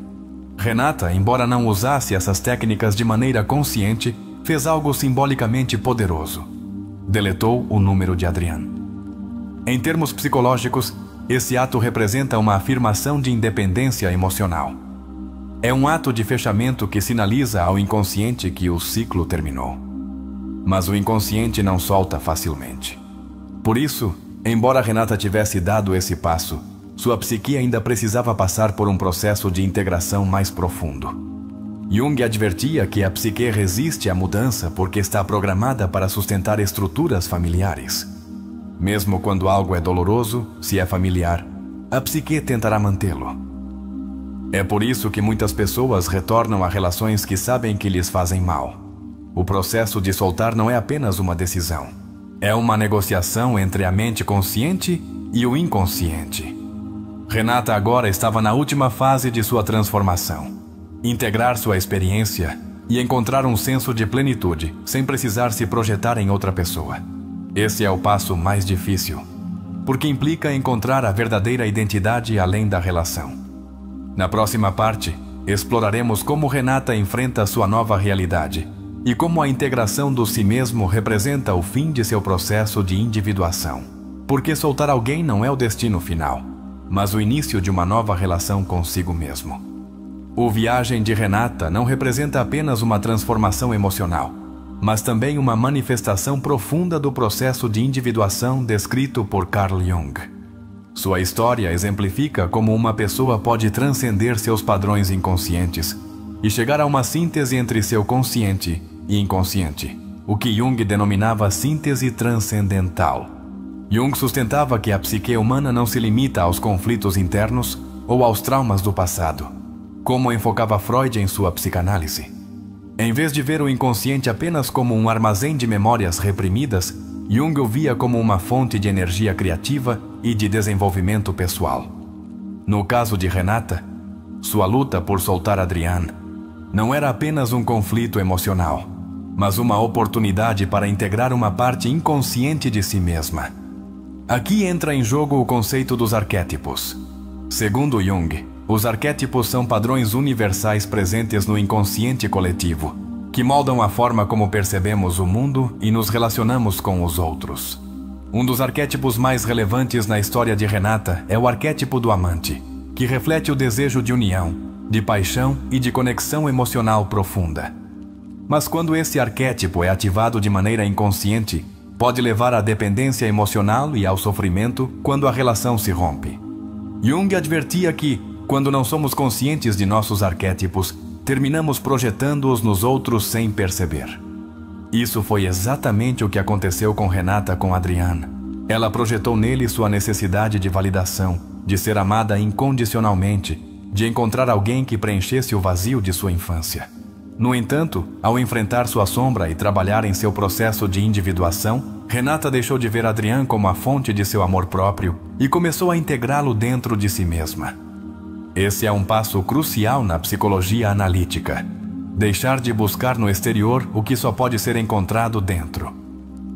Renata, embora não usasse essas técnicas de maneira consciente, fez algo simbolicamente poderoso. Deletou o número de Adrian. Em termos psicológicos, esse ato representa uma afirmação de independência emocional. É um ato de fechamento que sinaliza ao inconsciente que o ciclo terminou. Mas o inconsciente não solta facilmente. Por isso, embora Renata tivesse dado esse passo, sua psique ainda precisava passar por um processo de integração mais profundo. Jung advertia que a psique resiste à mudança porque está programada para sustentar estruturas familiares. Mesmo quando algo é doloroso, se é familiar, a psique tentará mantê-lo. É por isso que muitas pessoas retornam a relações que sabem que lhes fazem mal. O processo de soltar não é apenas uma decisão. É uma negociação entre a mente consciente e o inconsciente. Renata agora estava na última fase de sua transformação. Integrar sua experiência e encontrar um senso de plenitude sem precisar se projetar em outra pessoa. Esse é o passo mais difícil, porque implica encontrar a verdadeira identidade além da relação. Na próxima parte, exploraremos como Renata enfrenta sua nova realidade e como a integração do si mesmo representa o fim de seu processo de individuação. Porque soltar alguém não é o destino final, mas o início de uma nova relação consigo mesmo. O Viagem de Renata não representa apenas uma transformação emocional, mas também uma manifestação profunda do processo de individuação descrito por Carl Jung. Sua história exemplifica como uma pessoa pode transcender seus padrões inconscientes e chegar a uma síntese entre seu consciente e inconsciente, o que Jung denominava síntese transcendental. Jung sustentava que a psique humana não se limita aos conflitos internos ou aos traumas do passado, como enfocava Freud em sua psicanálise. Em vez de ver o inconsciente apenas como um armazém de memórias reprimidas, Jung o via como uma fonte de energia criativa e de desenvolvimento pessoal. No caso de Renata, sua luta por soltar Adrian não era apenas um conflito emocional, mas uma oportunidade para integrar uma parte inconsciente de si mesma. Aqui entra em jogo o conceito dos arquétipos. Segundo Jung, os arquétipos são padrões universais presentes no inconsciente coletivo, que moldam a forma como percebemos o mundo e nos relacionamos com os outros. Um dos arquétipos mais relevantes na história de Renata é o arquétipo do amante, que reflete o desejo de união, de paixão e de conexão emocional profunda. Mas quando esse arquétipo é ativado de maneira inconsciente, pode levar à dependência emocional e ao sofrimento quando a relação se rompe. Jung advertia que, quando não somos conscientes de nossos arquétipos, terminamos projetando-os nos outros sem perceber. Isso foi exatamente o que aconteceu com Renata com Adrian. Ela projetou nele sua necessidade de validação, de ser amada incondicionalmente, de encontrar alguém que preenchesse o vazio de sua infância. No entanto, ao enfrentar sua sombra e trabalhar em seu processo de individuação, Renata deixou de ver Adrian como a fonte de seu amor próprio e começou a integrá-lo dentro de si mesma. Esse é um passo crucial na psicologia analítica. Deixar de buscar no exterior o que só pode ser encontrado dentro.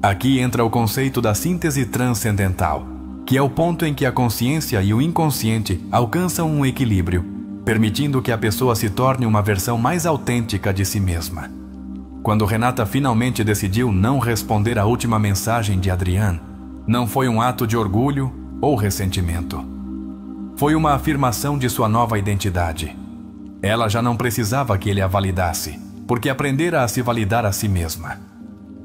Aqui entra o conceito da síntese transcendental, que é o ponto em que a consciência e o inconsciente alcançam um equilíbrio, permitindo que a pessoa se torne uma versão mais autêntica de si mesma. Quando Renata finalmente decidiu não responder à última mensagem de Adrian, não foi um ato de orgulho ou ressentimento. Foi uma afirmação de sua nova identidade. Ela já não precisava que ele a validasse, porque aprendera a se validar a si mesma.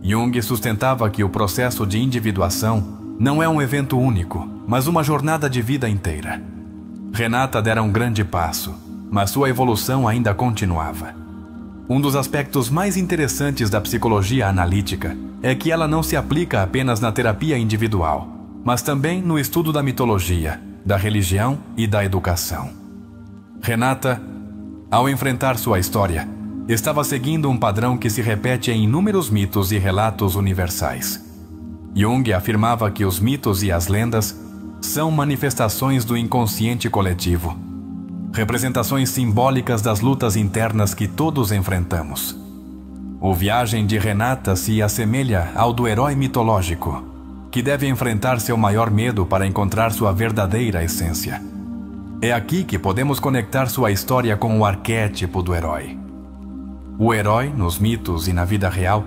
Jung sustentava que o processo de individuação não é um evento único, mas uma jornada de vida inteira. Renata dera um grande passo, mas sua evolução ainda continuava. Um dos aspectos mais interessantes da psicologia analítica é que ela não se aplica apenas na terapia individual, mas também no estudo da mitologia, da religião e da educação. Renata, ao enfrentar sua história, estava seguindo um padrão que se repete em inúmeros mitos e relatos universais. Jung afirmava que os mitos e as lendas são manifestações do inconsciente coletivo, representações simbólicas das lutas internas que todos enfrentamos. O Viagem de Renata se assemelha ao do herói mitológico, que deve enfrentar seu maior medo para encontrar sua verdadeira essência. É aqui que podemos conectar sua história com o arquétipo do herói. O herói, nos mitos e na vida real,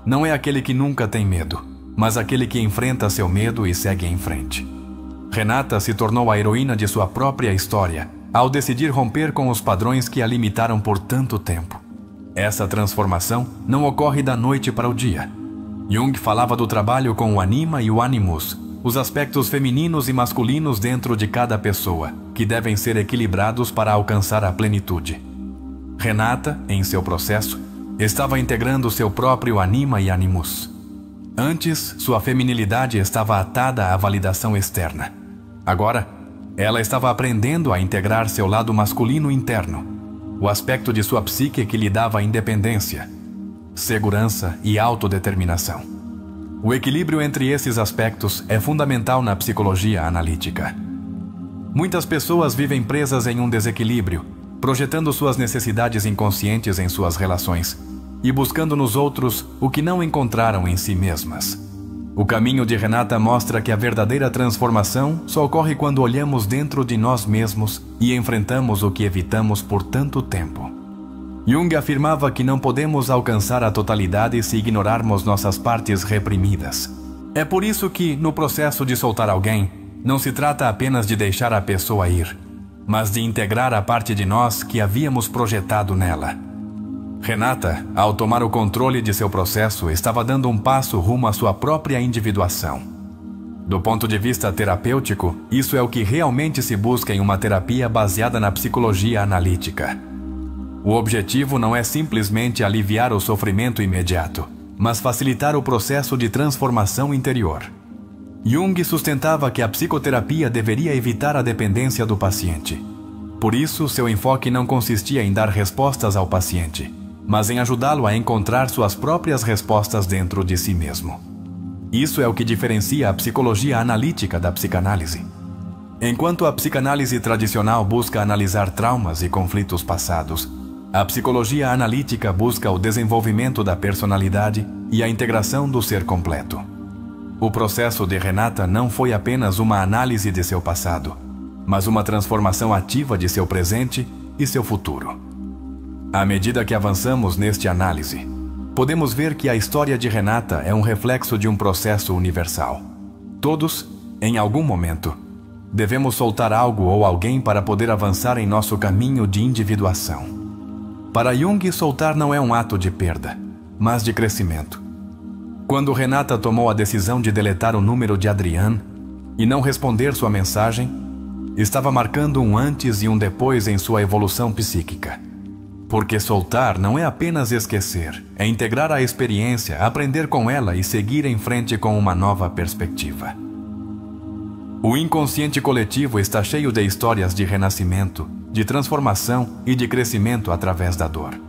não é aquele que nunca tem medo, mas aquele que enfrenta seu medo e segue em frente. Renata se tornou a heroína de sua própria história, ao decidir romper com os padrões que a limitaram por tanto tempo. Essa transformação não ocorre da noite para o dia. Jung falava do trabalho com o anima e o animus, os aspectos femininos e masculinos dentro de cada pessoa, que devem ser equilibrados para alcançar a plenitude. Renata, em seu processo, estava integrando seu próprio anima e animus. Antes, sua feminilidade estava atada à validação externa. Agora, ela estava aprendendo a integrar seu lado masculino interno, o aspecto de sua psique que lhe dava independência, segurança e autodeterminação. O equilíbrio entre esses aspectos é fundamental na psicologia analítica. Muitas pessoas vivem presas em um desequilíbrio, projetando suas necessidades inconscientes em suas relações e buscando nos outros o que não encontraram em si mesmas. O caminho de Renata mostra que a verdadeira transformação só ocorre quando olhamos dentro de nós mesmos e enfrentamos o que evitamos por tanto tempo. Jung afirmava que não podemos alcançar a totalidade se ignorarmos nossas partes reprimidas. É por isso que, no processo de soltar alguém, não se trata apenas de deixar a pessoa ir, mas de integrar a parte de nós que havíamos projetado nela. Renata, ao tomar o controle de seu processo, estava dando um passo rumo à sua própria individuação. Do ponto de vista terapêutico, isso é o que realmente se busca em uma terapia baseada na psicologia analítica. O objetivo não é simplesmente aliviar o sofrimento imediato, mas facilitar o processo de transformação interior. Jung sustentava que a psicoterapia deveria evitar a dependência do paciente. Por isso, seu enfoque não consistia em dar respostas ao paciente, mas em ajudá-lo a encontrar suas próprias respostas dentro de si mesmo. Isso é o que diferencia a psicologia analítica da psicanálise. Enquanto a psicanálise tradicional busca analisar traumas e conflitos passados, A psicologia analítica busca o desenvolvimento da personalidade e a integração do ser completo. O processo de Renata não foi apenas uma análise de seu passado, mas uma transformação ativa de seu presente e seu futuro. À medida que avançamos neste análise, podemos ver que a história de Renata é um reflexo de um processo universal. Todos, em algum momento, devemos soltar algo ou alguém para poder avançar em nosso caminho de individuação. Para Jung, soltar não é um ato de perda, mas de crescimento. Quando Renata tomou a decisão de deletar o número de Adriane e não responder sua mensagem, estava marcando um antes e um depois em sua evolução psíquica. Porque soltar não é apenas esquecer, é integrar a experiência, aprender com ela e seguir em frente com uma nova perspectiva. O inconsciente coletivo está cheio de histórias de renascimento, de transformação e de crescimento através da dor.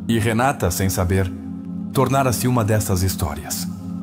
E Renata, sem saber, tornara-se uma dessas histórias.